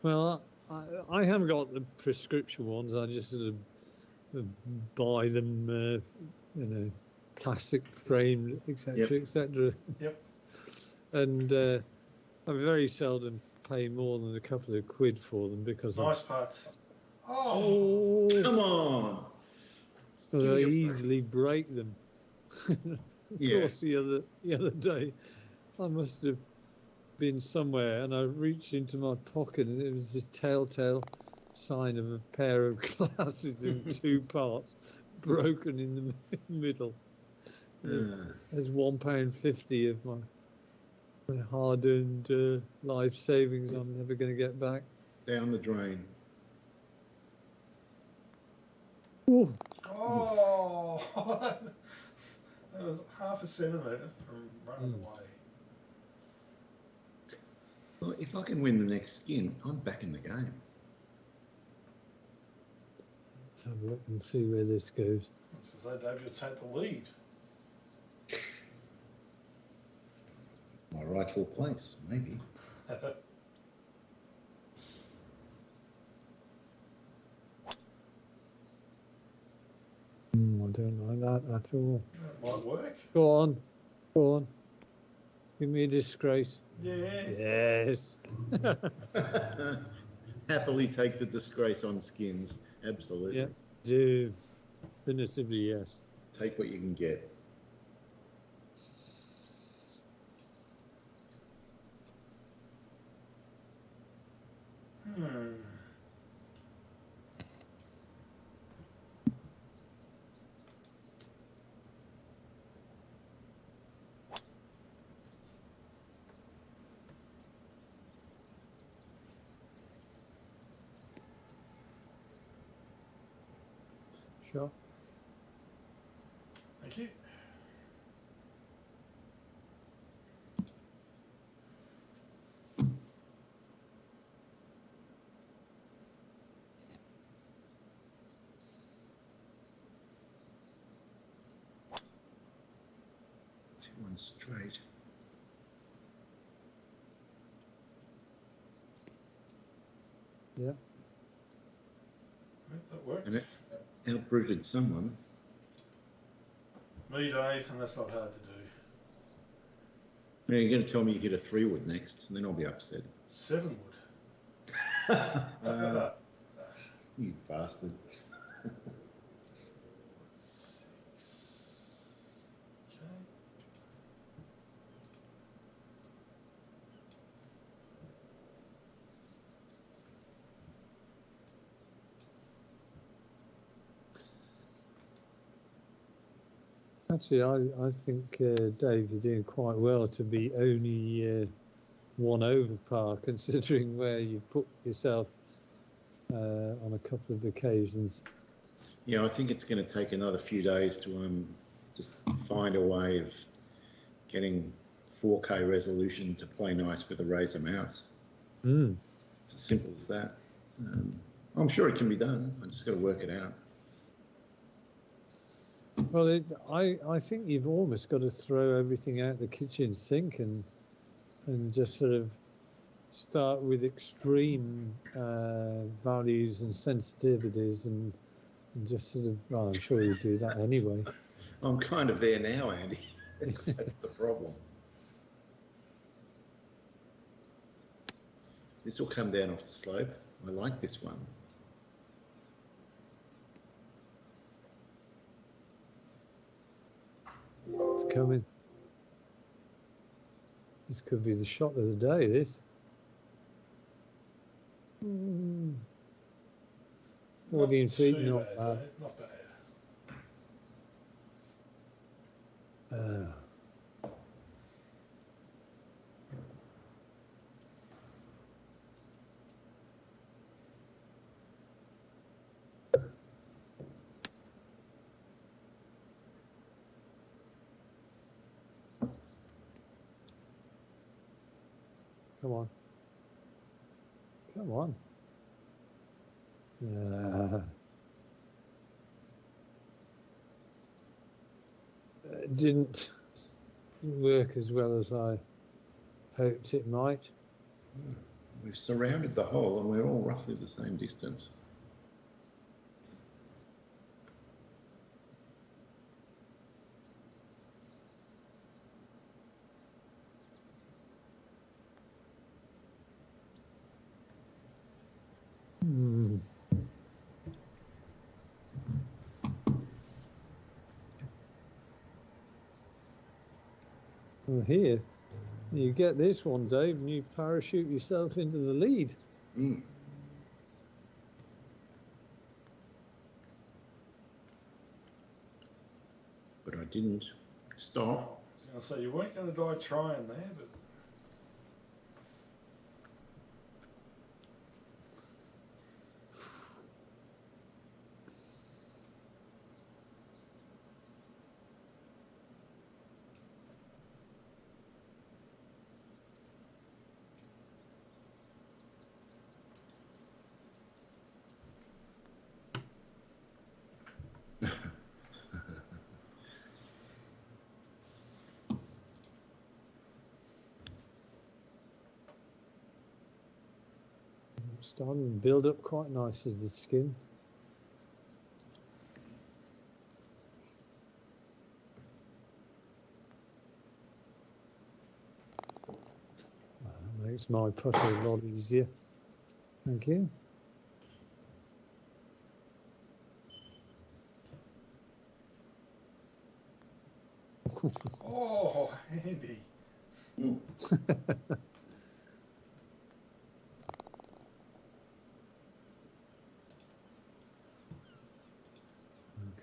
Well, I haven't got the prescription ones. I just sort of buy them, plastic framed, etc., etc. Yep. And I very seldom pay more than a couple of quid for them because Nice putts. Oh. Come on. because I easily break them. Of course, the other day, I must have been somewhere and I reached into my pocket and it was this telltale sign of a pair of glasses in two parts, broken in the middle. There's £1.50 of my hard-earned life savings I'm never going to get back. Down the drain. Ooh. Oh, that was half a centimetre from running away. Well, if I can win the next skin, I'm back in the game. Let's have a look and see where this goes. So Dave, you'll take the lead. My rightful place, maybe. I don't like that at all. That might work. Go on. Give me a disgrace. Yeah. Yes. Happily take the disgrace on skins. Absolutely. Yeah, do. Definitively, yes. Take what you can get. Sure. Thank you. One straight. Yeah. Right, that worked. And it outbrooted someone. Me, Dave, and that's not hard to do. Now you're going to tell me you hit a 3-wood next, and then I'll be upset. 7 wood. You bastard. 6. Okay. Actually, I think, Dave, you're doing quite well to be only 1 over par, considering where you put yourself on a couple of occasions. Yeah, I think it's going to take another few days to just find a way of getting 4K resolution to play nice with the Razor mounts. Mm. It's as simple as that. I'm sure it can be done. I just got to work it out. Well, I think you've almost got to throw everything out the kitchen sink and just sort of start with extreme values and sensitivities and just sort of, well, I'm sure you do that anyway. I'm kind of there now, Andy. That's the problem. This will come down off the slope. I like this one. It's coming. This could be the shot of the day, this. 14 feet, not bad. Dave, not bad. Come on. Come on. It didn't work as well as I hoped it might. We've surrounded the hole and we're all roughly the same distance. Well, here, you get this one, Dave, and you parachute yourself into the lead. But I didn't stop. I was going to say, you weren't going to die trying there, but... Starting to build up quite nicely, the skin. Makes my putter a lot easier. Thank you. Oh, Andy.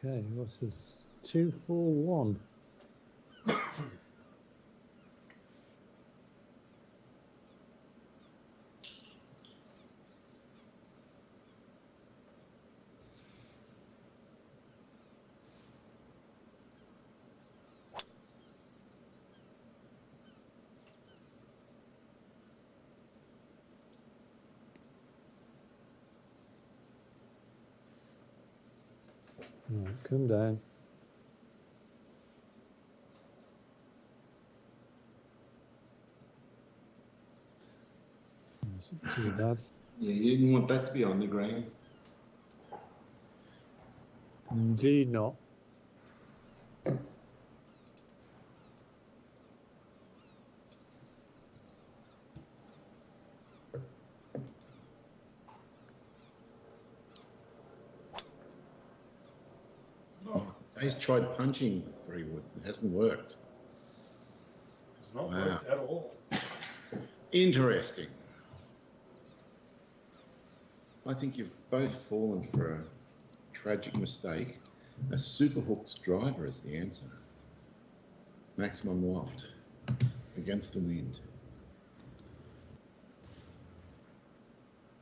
Okay, what's this? 241. Right, come down. Not too bad. Yeah, you didn't want that to be on the ground. Indeed not. Oh, He's tried punching 3-wood. It hasn't worked. it's not Wow. worked at all. Interesting. I think you've both fallen for a tragic mistake. A superhooked driver is the answer. Maximum loft against the wind.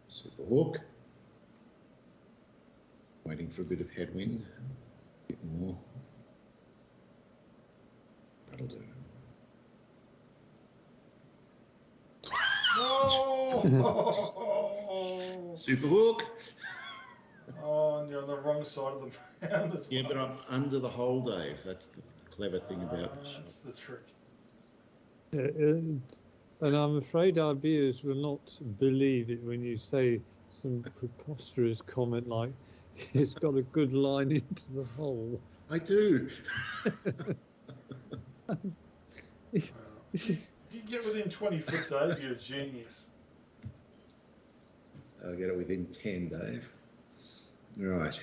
Superhook. Waiting for a bit of headwind. A bit more. That'll do. Oh! Superhook. Oh, and you're on the wrong side of the ground as well. Yeah, but I'm under the hole, Dave. That's the clever thing about the shot. That's the trick. And I'm afraid our viewers will not believe it when you say some preposterous comment like, it's got a good line into the hole. I do. If you get within 20 foot, Dave, you're a genius. I'll get it within 10, Dave. Right.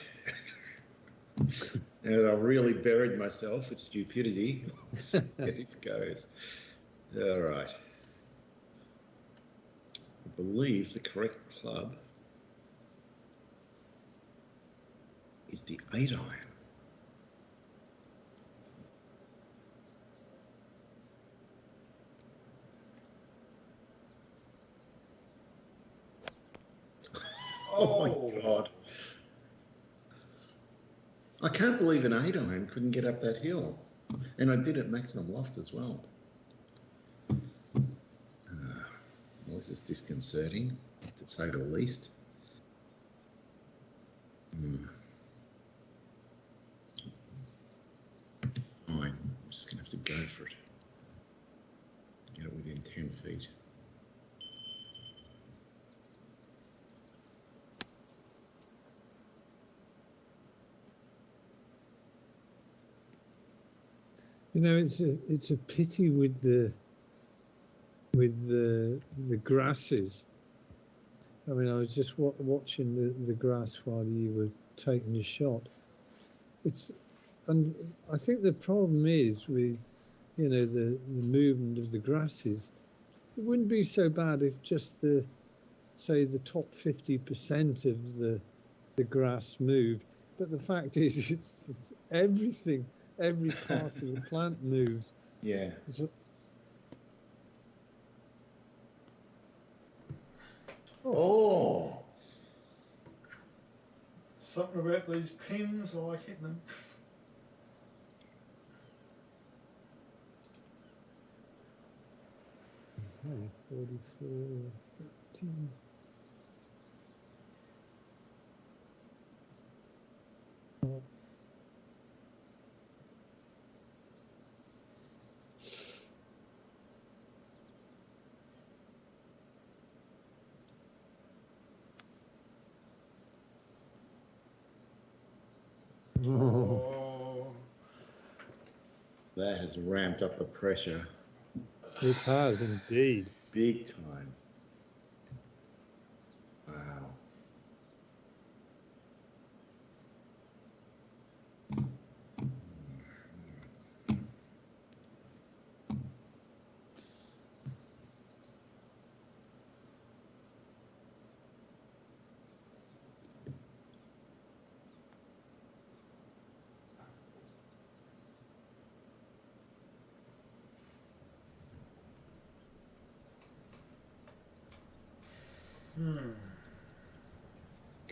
And I've really buried myself with stupidity. Here this goes. All right. I believe the correct club is the 8-iron. Oh my God. I can't believe an 8-iron couldn't get up that hill. And I did at maximum loft as well. Well, this is disconcerting, to say the least. Fine, I'm just going to have to go for it. Get it within 10 feet. You know, it's a pity with the grasses. I mean, I was just watching the grass while you were taking your shot. And I think the problem is with, you know, the movement of the grasses. It wouldn't be so bad if just the top 50% of the grass moved. But the fact is, it's everything. Every part of the plant moves. Yeah. So, oh. Something about these pins, I like hitting them. Okay, 44, 13. Oh. That has ramped up the pressure. It has indeed. Big time. Wow.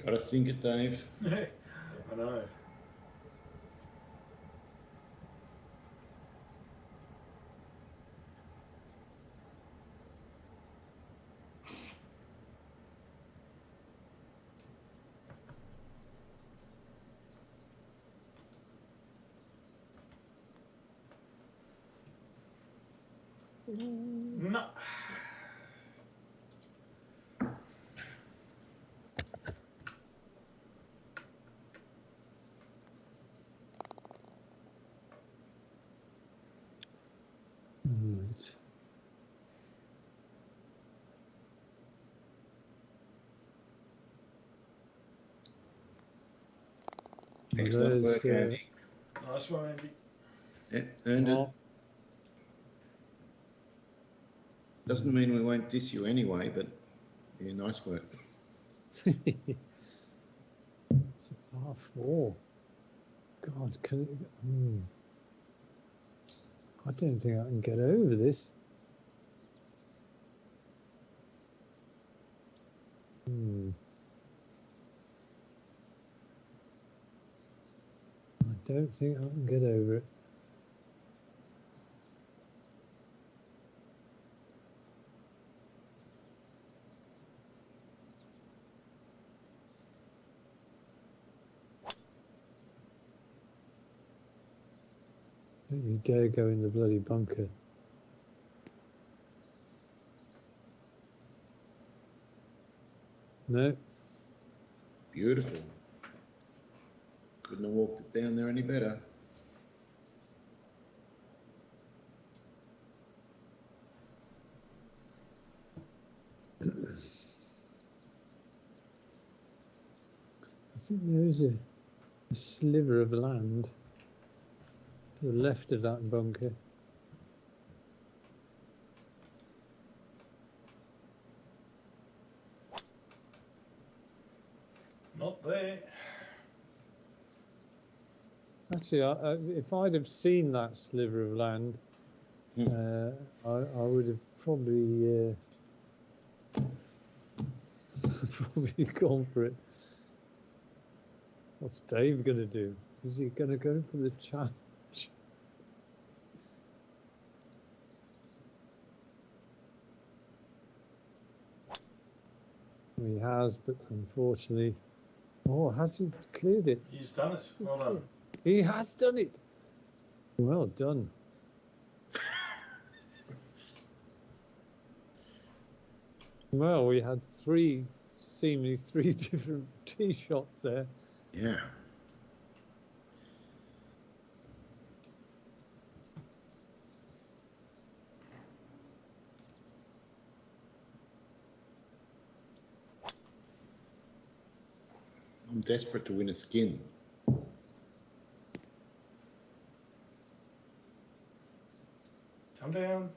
Gotta sink it, Dave. I know. No. Excellent work, Andy. Nice one, Andy. Yeah, earned it. Doesn't mean we won't diss you anyway, but yeah, nice work. It's a par 4. God, I don't think I can get over this. I don't think I can get over it. Don't you dare go in the bloody bunker. No. Beautiful. Couldn't have walked it down there any better. I think there is a sliver of land to the left of that bunker. Not there. Actually, if I'd have seen that sliver of land, I would have probably probably gone for it. What's Dave going to do? Is he going to go for the challenge? He has, but unfortunately... Oh, has he cleared it? He's done it. Well done. He has done it. Well done. Well, we had seemingly three different tee shots there. Yeah. I'm desperate to win a skin. Come down.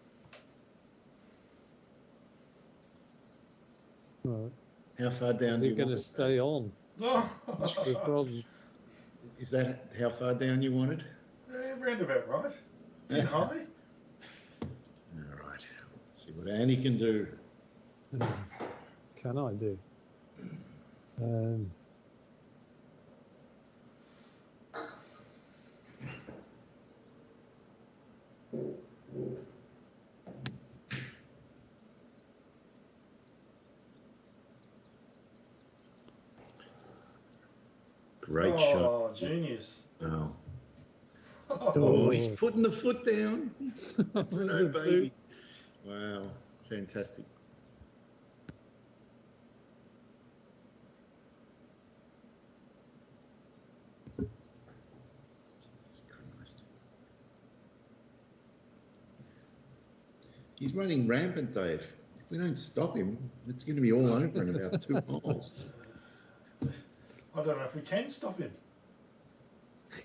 Right. How far down Is do he you going want to it? stay on? Oh. That's the problem. Is that how far down you wanted? Round about right. Bit high. All right. Let's see what Annie can do. Can I do? Great shot. Oh, genius. Oh. Oh, Oh, he's putting the foot down. That's an The old baby. Wow, fantastic. Jesus Christ. He's running rampant, Dave. If we don't stop him, it's going to be all over in about 2 holes. I don't know if we can stop him.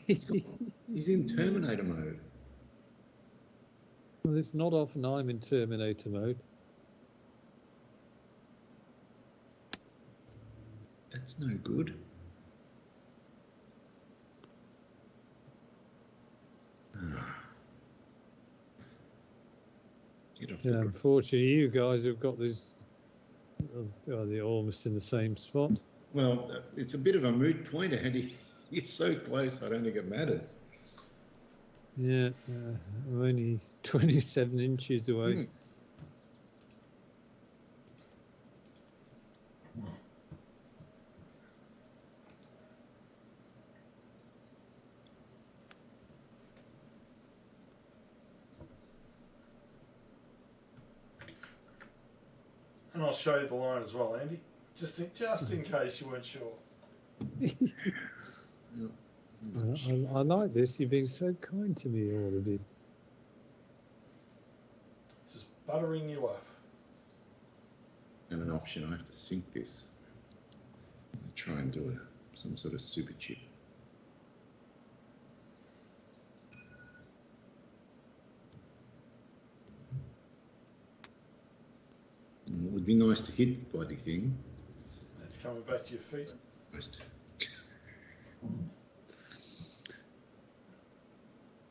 He's in Terminator mode. Well, it's not often I'm in Terminator mode. That's no good. Get off Yeah, the unfortunately, you guys have got this. They're almost in the same spot. Well, it's a bit of a moot point, Andy. You're so close, I don't think it matters. Yeah, I'm only 27 inches away. And I'll show you the line as well, Andy. Just in case you weren't sure. I like this. You've been so kind to me, all of you. Just buttering you up. And an option, I have to sink this. Try and do some sort of super chip. be nice to hit the bloody thing. It's coming back to your feet.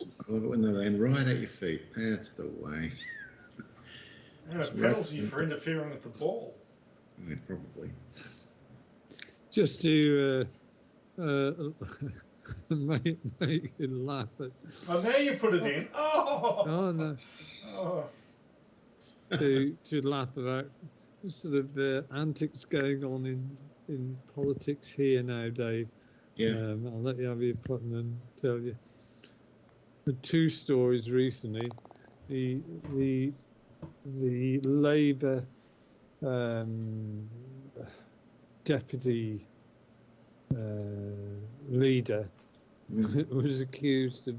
I love it when they land right at your feet. That's the way. And a penalty for interfering with the ball. Yeah, probably. Just to make you laugh at. Oh, now you put it in. Oh, Oh no. oh. To laugh about sort of antics going on in politics here now, Dave. Yeah. I'll let you have your button and tell you. The two stories recently. The Labour deputy leader was accused of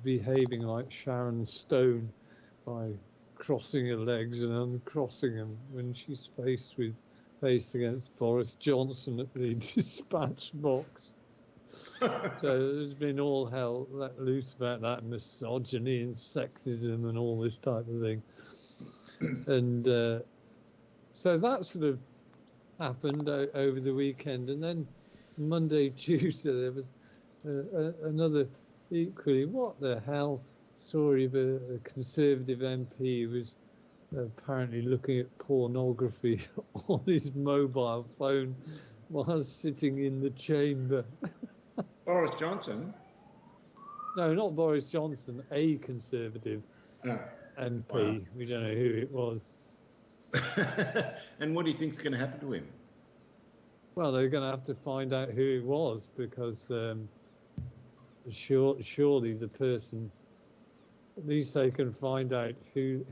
behaving like Sharon Stone by crossing her legs and uncrossing them when she's faced against Boris Johnson at the dispatch box. So there's been all hell let loose about that, misogyny and sexism and all this type of thing. And so that sort of happened over the weekend. And then Monday, Tuesday, there was another equally, what the hell, story of a Conservative MP who was apparently looking at pornography on his mobile phone while sitting in the chamber. Boris Johnson? No, not Boris Johnson, a Conservative MP. Wow. We don't know who it was. And what do you think's going to happen to him? Well, they're going to have to find out who it was, because surely the person, at least they can find out who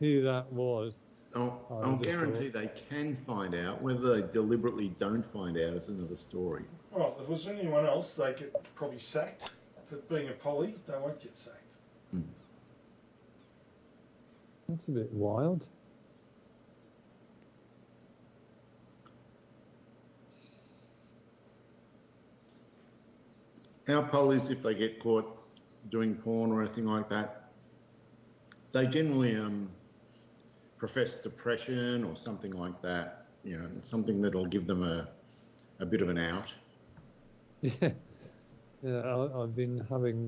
that was. I'll guarantee they can find out. Whether they deliberately don't find out is another story. Well, if it was anyone else, they get probably sacked. But being a Polly, they won't get sacked. That's a bit wild. Our Pollies, if they get caught doing porn or anything like that, they generally profess depression or something like that. You know, something that'll give them a bit of an out. Yeah, I've been having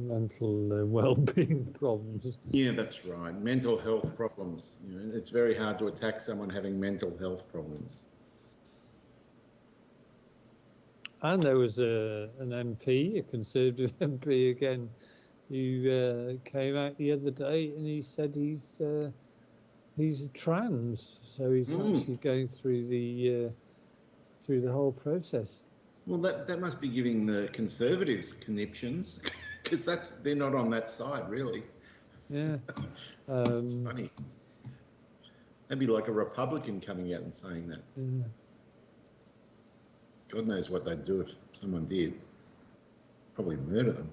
mental well-being problems. Yeah, that's right. Mental health problems. You know, it's very hard to attack someone having mental health problems. And there was an MP, a Conservative MP again, who came out the other day and he said he's trans, so he's actually going through the whole process. Well, that must be giving the Conservatives conniptions, because they're not on that side, really. Yeah. It's funny. That'd be like a Republican coming out and saying that. Yeah. God knows what they'd do if someone did. Probably murder them.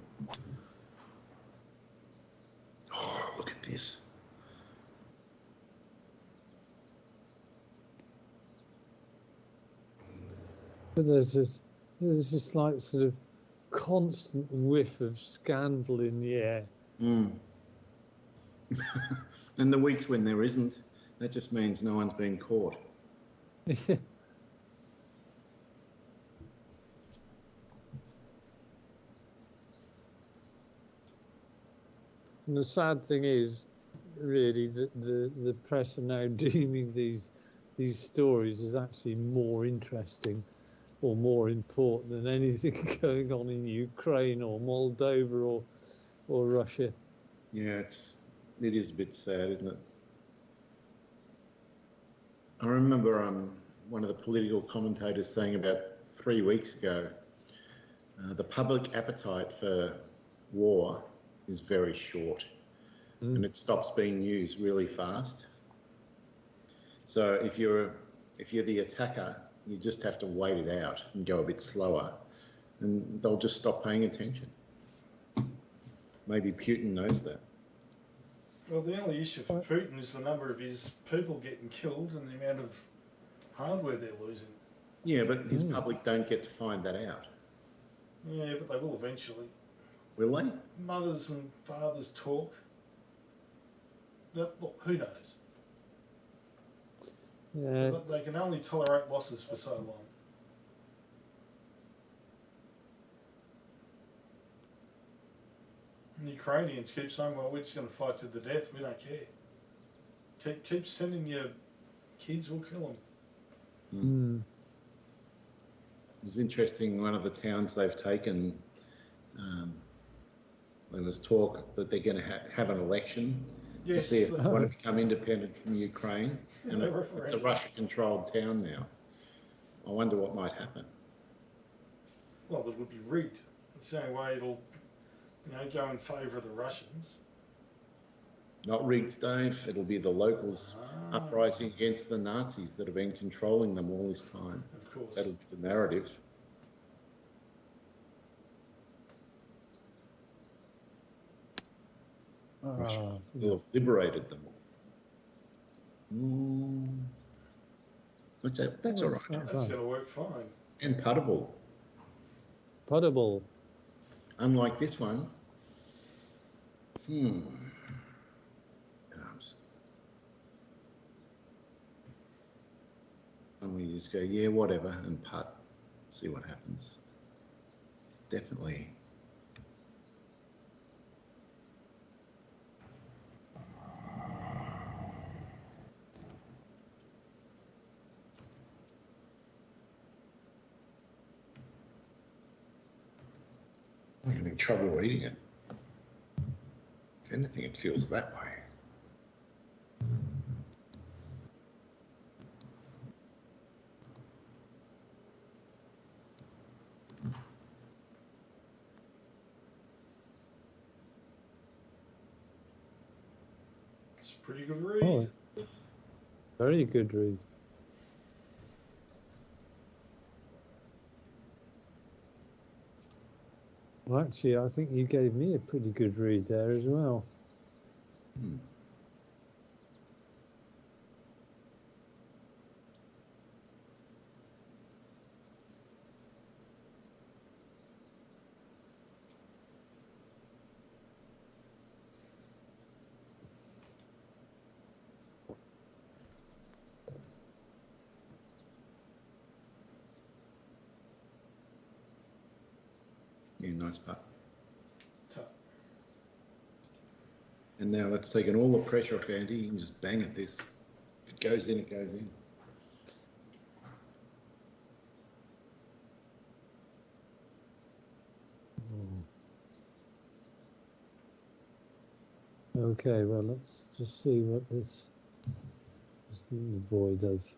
Oh, look at this. But there's this like sort of constant whiff of scandal in the air. And the weeks when there isn't, that just means no one's been caught. And the sad thing is, really, that the press are now deeming these stories as actually more interesting or more important than anything going on in Ukraine or Moldova or Russia. Yeah, it is a bit sad, isn't it? I remember one of the political commentators saying about 3 weeks ago, the public appetite for war is very short, and it stops being used really fast. So if you're the attacker, you just have to wait it out and go a bit slower, and they'll just stop paying attention. Maybe Putin knows that. Well, the only issue for Putin is the number of his people getting killed and the amount of hardware they're losing. Yeah, but his public don't get to find that out. Yeah, but they will eventually. Will they? Mothers and fathers talk. Look, who knows? Yeah, But they can only tolerate losses for so long. And the Ukrainians keep saying, well, we're just going to fight to the death, we don't care. Keep sending your kids, we'll kill them. It was interesting, one of the towns they've taken, there was talk that they're going to have an election to see if they want to become independent from Ukraine. And it's a Russia-controlled town now. I wonder what might happen. Well, it would be rigged. It's the only way it'll, go in favour of the Russians. Not rigged, Dave. It'll be the locals uprising against the Nazis that have been controlling them all this time. Of course. That'll be the narrative. Russia will have liberated them. What's that? That's all right. That's going to work fine. And puttable. Puttable. Unlike this one. And we just go, yeah, whatever, and putt. See what happens. It's definitely. I'm having trouble reading it. If anything, it feels that way. It's a pretty good read. Oh, very good read. Well, actually, I think you gave me a pretty good read there as well. Yeah, nice putt. Tough. And now that's taken all the pressure off Andy. You can just bang at this. If it goes in, it goes in. Okay, well, let's just see what this little boy does.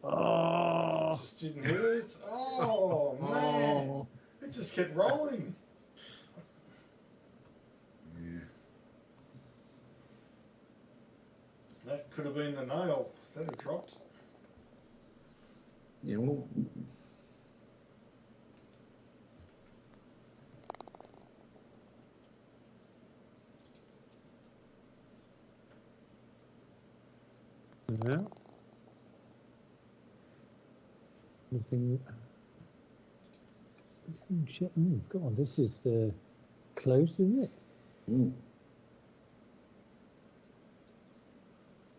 Oh, Just didn't hit it. Oh, man. It just kept rolling. Yeah. That could have been the nail. That had dropped. Yeah, well. yeah. Nothing. Oh God, this is close, isn't it?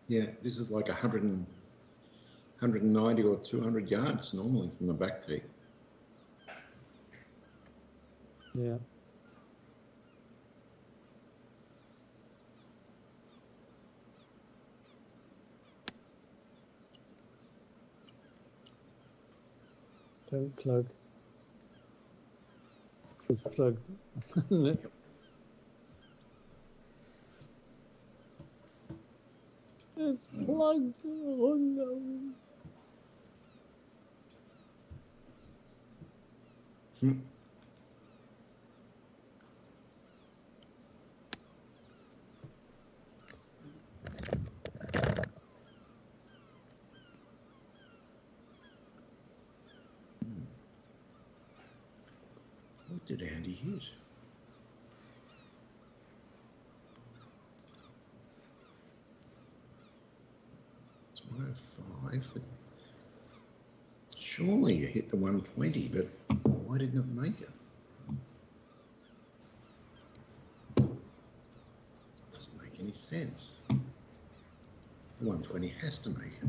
Yeah, this is like 190 or 200 yards normally from the back tee. Yeah. Don't plug. It's plugged. It's plugged. Oh no. What did Andy hit? It's 105. Surely you hit the 120, but why didn't it make it? any sense. The 120 has to make it.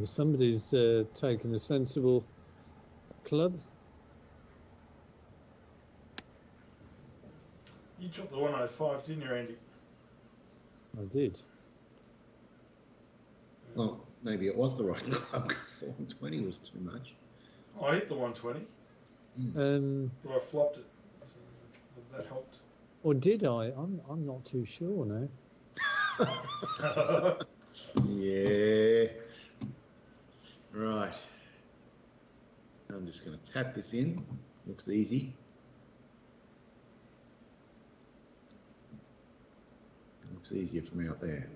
Somebody's taken a sensible club. You took the 105, didn't you, Andy? I did. Well, maybe it was the right club because the 120 was too much. Oh, I hit the 120. But I flopped it. So that helped. Or did I? I'm not too sure now. Yeah. Right. I'm just going to tap this in. Looks easy. Looks easier from out there.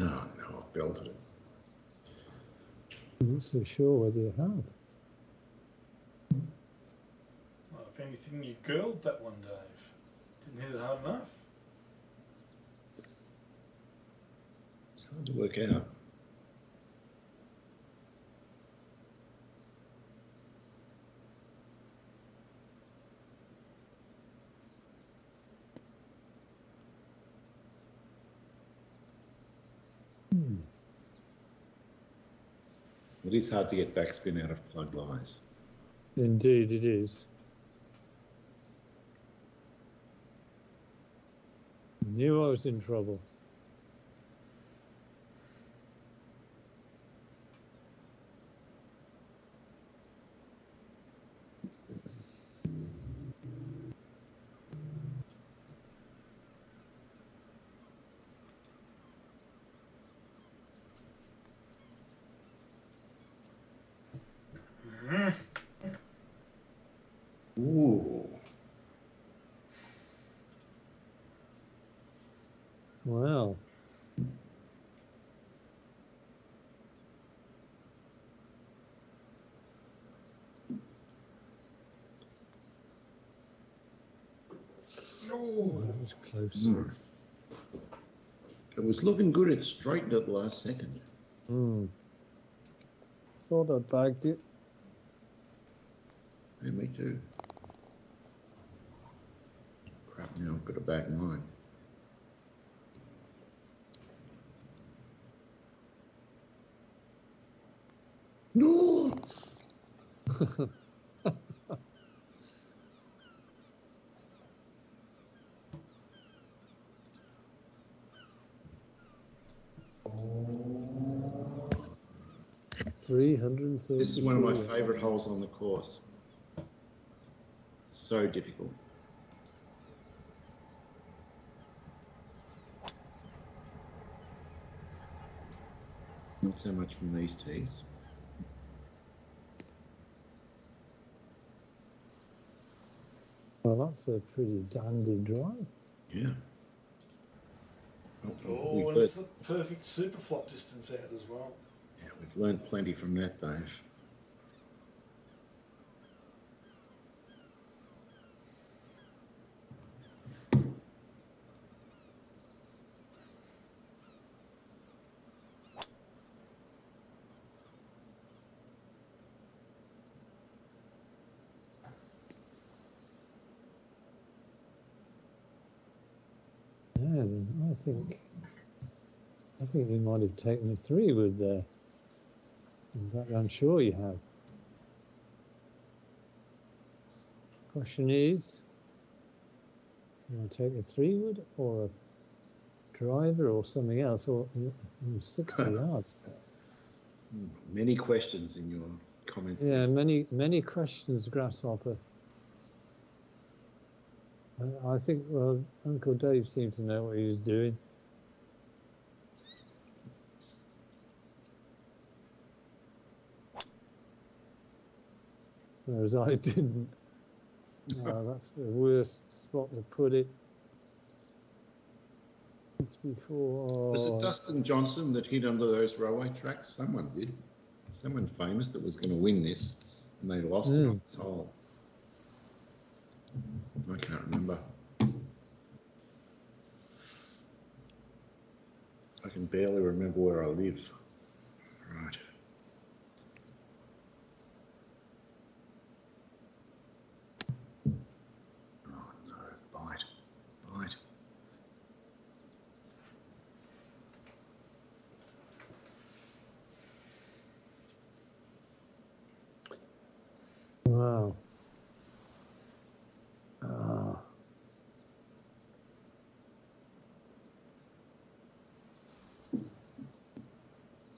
Oh, no, I've belted it. I'm not so sure whether you have. Well, if anything, you girled that one, Dave. Didn't hit it hard enough. It's hard to work out. It is hard to get backspin out of plug lies. Indeed, it is. I knew I was in trouble. Ooh. Wow. Oh, that was close. It was looking good. It straightened at the last second. Thought I bagged it. Yeah, me too. Crap, now I've got to bag mine. No! 330. This is one of my favourite holes on the course. So difficult. Not so much from these tees. Well, that's a pretty dandy drive. Yeah. Oh, and it's the perfect super flop distance out as well. Yeah, we've learned plenty from that, Dave. Yeah, I think you might have taken a 3-wood there. In fact, I'm sure you have. Question is, you want to take a 3-wood or a driver or something else, or 60 yards? Many questions in your comments. Yeah, many questions, Grasshopper. I think, well, Uncle Dave seemed to know what he was doing. Whereas I didn't. That's the worst spot to put it. 54. Was it Dustin Johnson that hit under those railway tracks? Someone did. Someone famous that was going to win this, and they lost it on this hole. I can't remember. I can barely remember where I live. Right. Wow. Ah.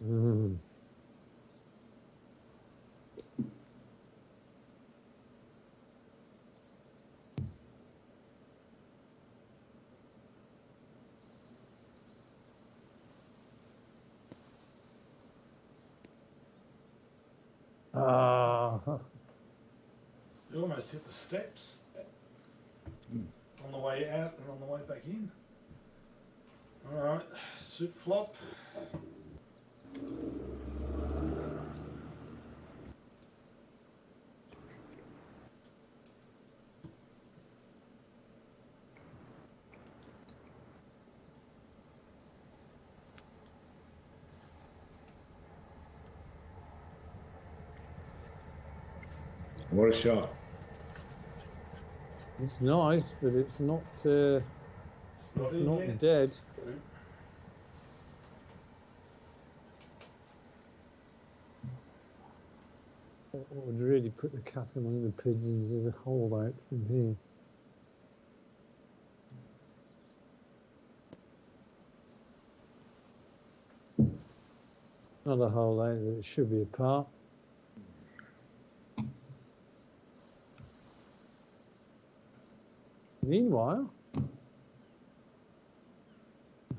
Mm. Ah. You almost hit the steps on the way out and on the way back in. All right, soup flop. What a shot. It's nice, but it's not. It's not yet. dead. What would really put the cat among the pigeons is a hole out from here. Not a hole out, but it should be a par. Meanwhile, a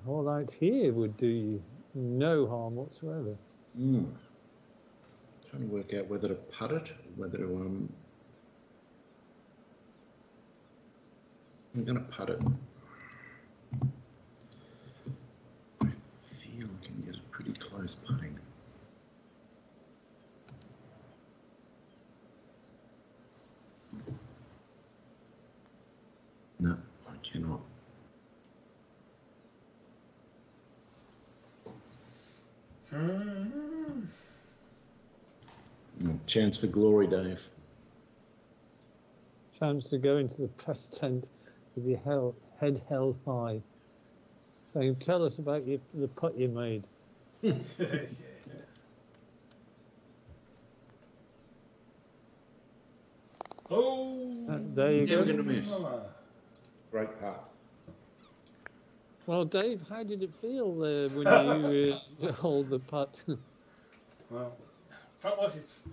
hole out here would do you no harm whatsoever. Trying to work out whether to putt it, whether to I'm going to putt it. I feel I can get it pretty close putting. No, I cannot. Chance for glory, Dave. Chance to go into the press tent with your head held high. So tell us about the putt you made. Oh, there you Never go. going to miss. Great putt. Well, Dave, how did it feel when you hold the putt? Well, felt like it's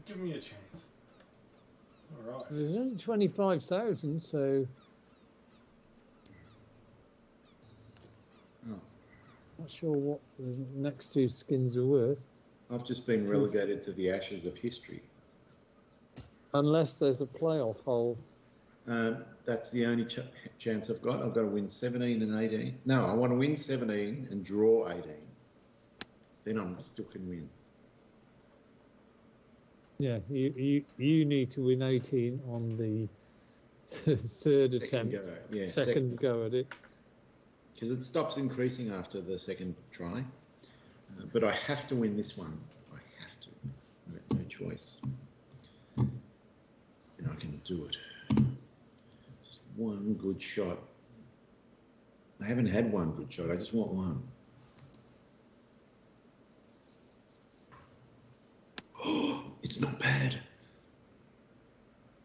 giving me a chance. All right. There's only 25,000, so not sure what the next two skins are worth. I've just been relegated to the ashes of history. Unless there's a playoff hole. That's the only chance I've got. I've got to win 17 and 18. No, I want to win 17 and draw 18. Then I still can win. Yeah, you need to win 18 on the third attempt. Go. Yeah, second go at it. Because it stops increasing after the second try. But I have to win this one. I have to. No choice. And I can do it. Just one good shot. I haven't had one good shot. I just want one. Oh, it's not bad.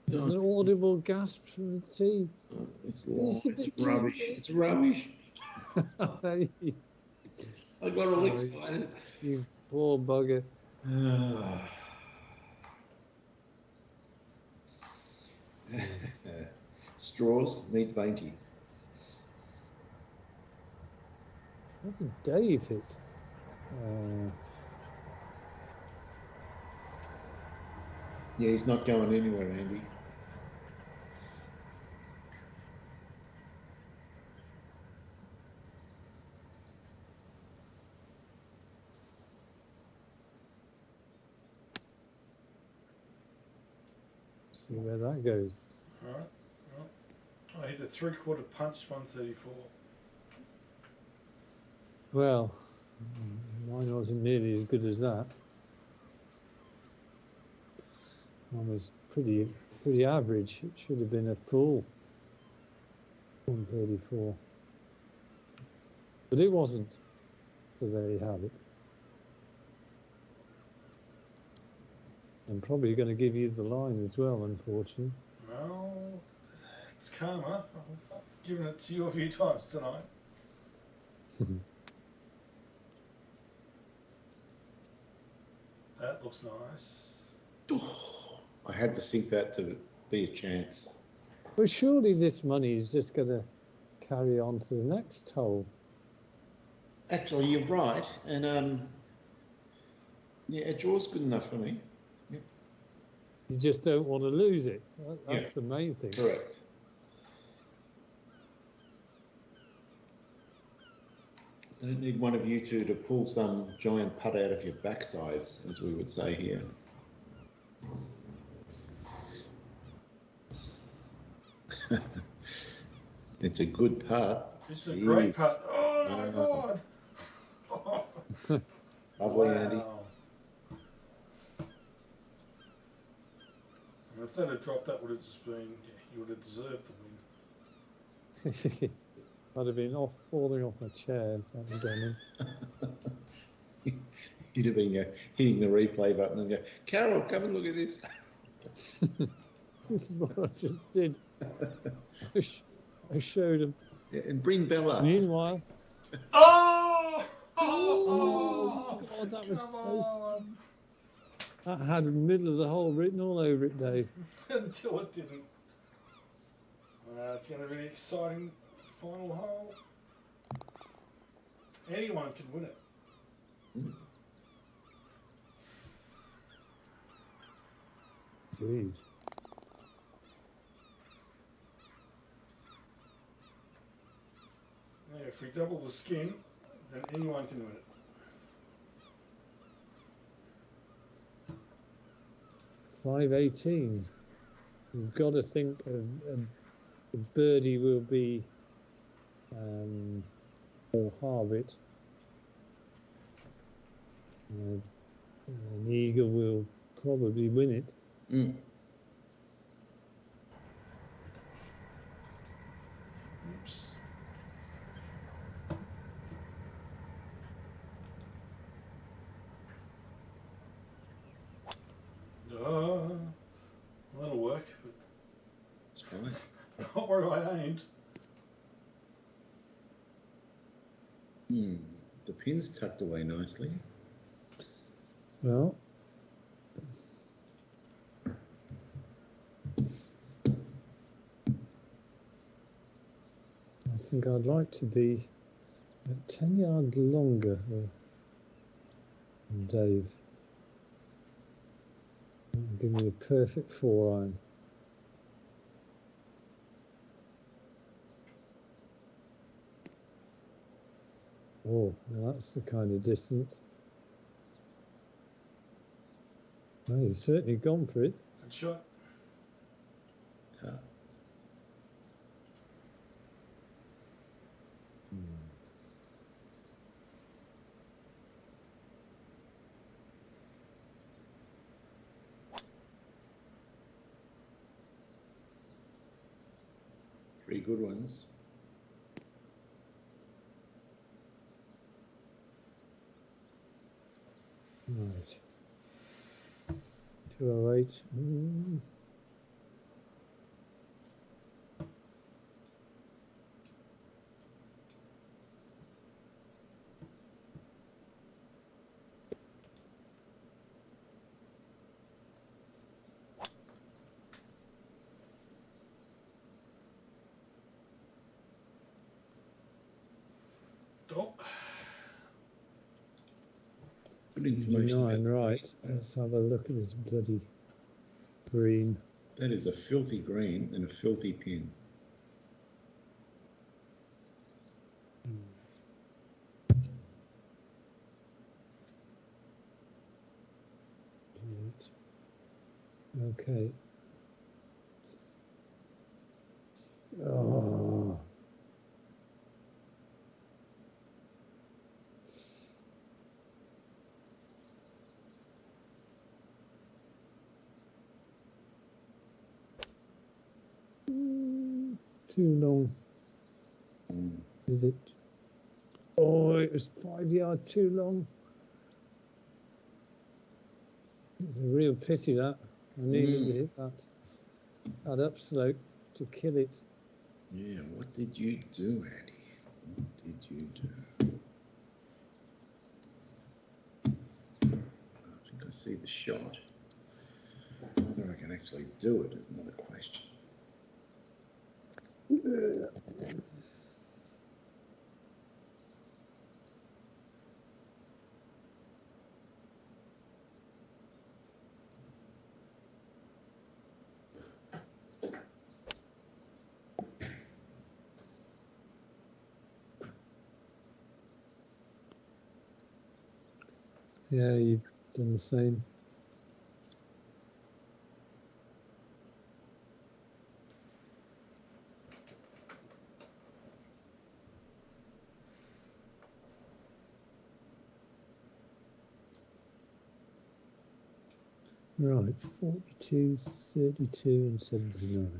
There's an audible gasp from the tee. Oh, it's rubbish. It's rubbish. I got all excited. You poor bugger. Straws need 20. What did Dave hit? Yeah, he's not going anywhere, Andy. See where that goes. All right. Well, I hit a 3/4 punch, 134. Well, mine wasn't nearly as good as that. Mine was pretty average. It should have been a full 134. But it wasn't. So there you have it. I'm probably going to give you the line as well, unfortunately. No, it's karma. I've given it to you a few times tonight. That looks nice. I had to think that to be a chance. But surely this money is just going to carry on to the next hole. Actually, you're right, and yeah, a draw's good enough for me. Yep. You just don't want to lose it. That's the main thing. Correct. Don't need one of you two to pull some giant putt out of your backsides, as we would say here. It's a good putt. It's a great putt. Oh my God! Oh. Lovely, Wow. Andy. And if that had dropped, that would have just been, you would have deserved the win. I'd have been falling off my chair if that had gone in. You'd have been hitting the replay button and go, Carol, come and look at this. This is what I just did. I showed him. Yeah, and bring Bella. Meanwhile. Oh! Oh, God, that was close. On. That had the middle of the hole written all over it, Dave. Until it didn't. It's going to be an exciting final hole. Anyone can win it. Indeed. Yeah, if we double the skin, then anyone can win it. $5.18. You've got to think a birdie will be or Harvit. An eagle will probably win it. Mm. Oops. That'll work, but It's fine. it's not where I aimed. The pin's tucked away nicely. Well, I think I'd like to be 10 yards longer than Dave. Give me a perfect 4-iron. Oh, now that's the kind of distance. Well, he's certainly gone for it. Good shot. Tough. Three good ones. Right. 208. Oh. Good information. 9, right. Let's have a look at this bloody green. That is a filthy green and a filthy pin. Okay. Oh. Too long. Is it? Oh, it was 5 yards too long. It's a real pity that. I needed to hit that upslope to kill it. Yeah, what did you do, Andy? What did you do? I think I see the shot. Whether I can actually do it is another question. Yeah, you've done the same. Right, 42, 32 and 79.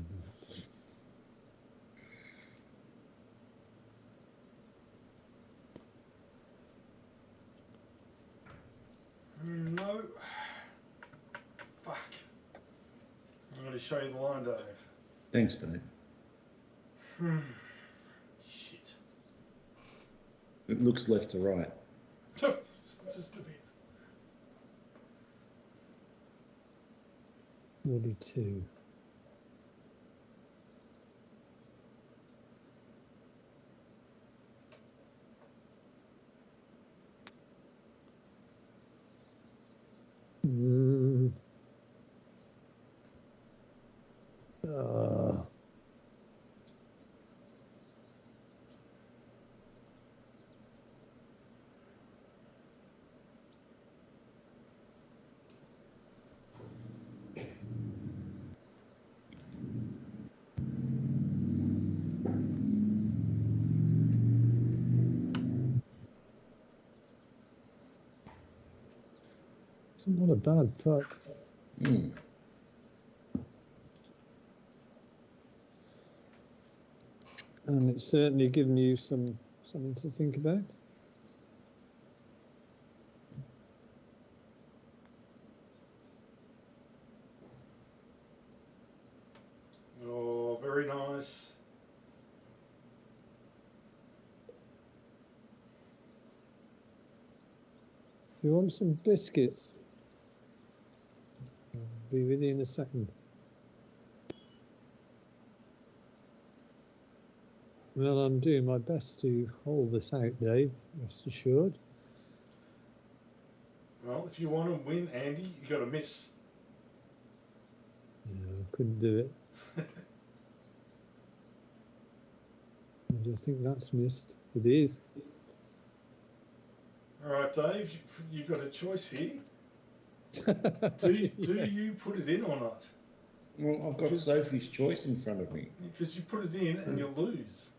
No. Fuck. I'm going to show you the line, Dave. Thanks, Dave. Shit. It looks left to right. Just a bit. 42. It's not a bad putt. And it's certainly given you something to think about. Oh, very nice. You want some biscuits? I'll be with you in a second. Well, I'm doing my best to hold this out, Dave, rest assured. Well, if you want to win, Andy, you got to miss. Yeah, I couldn't do it. I don't think that's missed. It is. All right, Dave, you've got a choice here. Do you put it in or not? Well, I've got Sophie's choice in front of me. Because you put it in and you lose.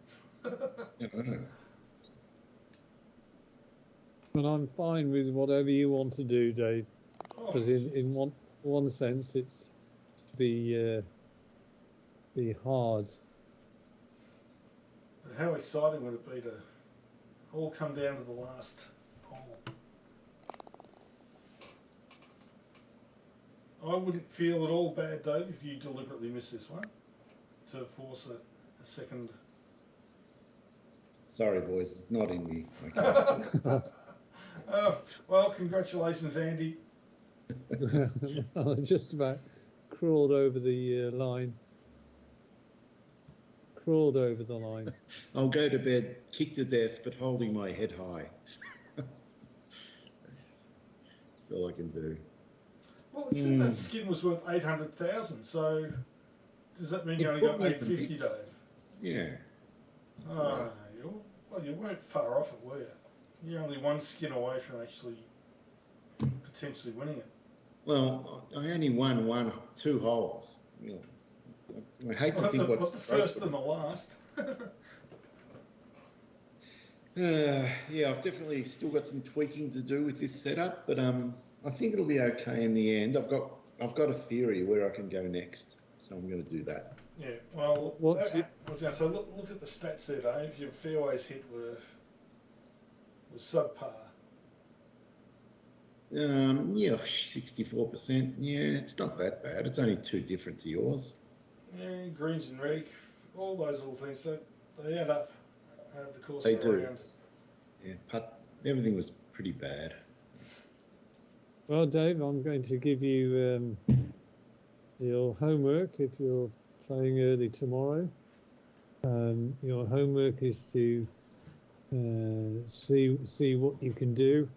But I'm fine with whatever you want to do, Dave. Because in one sense, it's be hard. But how exciting would it be to all come down to the last hole? I wouldn't feel at all bad, Dave, if you deliberately miss this one to force a second. Sorry, boys, it's not in me. Okay. Well, congratulations, Andy. I just about crawled over the line. Crawled over the line. I'll go to bed, kicked to death, but holding my head high. That's all I can do. Well, it said that skin was worth 800,000. So does that mean you only got 850, Dave? Yeah. Oh, well, you weren't far off it, were you? You're only one skin away from actually potentially winning it. Well, I only won 2 holes. You know, I hate to think what's the first and the last. Yeah, I've definitely still got some tweaking to do with this setup, but I think it'll be okay in the end. I've got a theory where I can go next, so I'm going to do that. Yeah, well, I was going to say, look at the stats there, Dave. Your fairways hit was subpar. Yeah, 64%. Yeah, it's not that bad. It's only 2 different to yours. Yeah, greens and reg, all those little things that they add up over the course They of the do. round. Yeah, everything was pretty bad. Well, Dave, I'm going to give you your homework if you're playing early tomorrow. Your homework is to see what you can do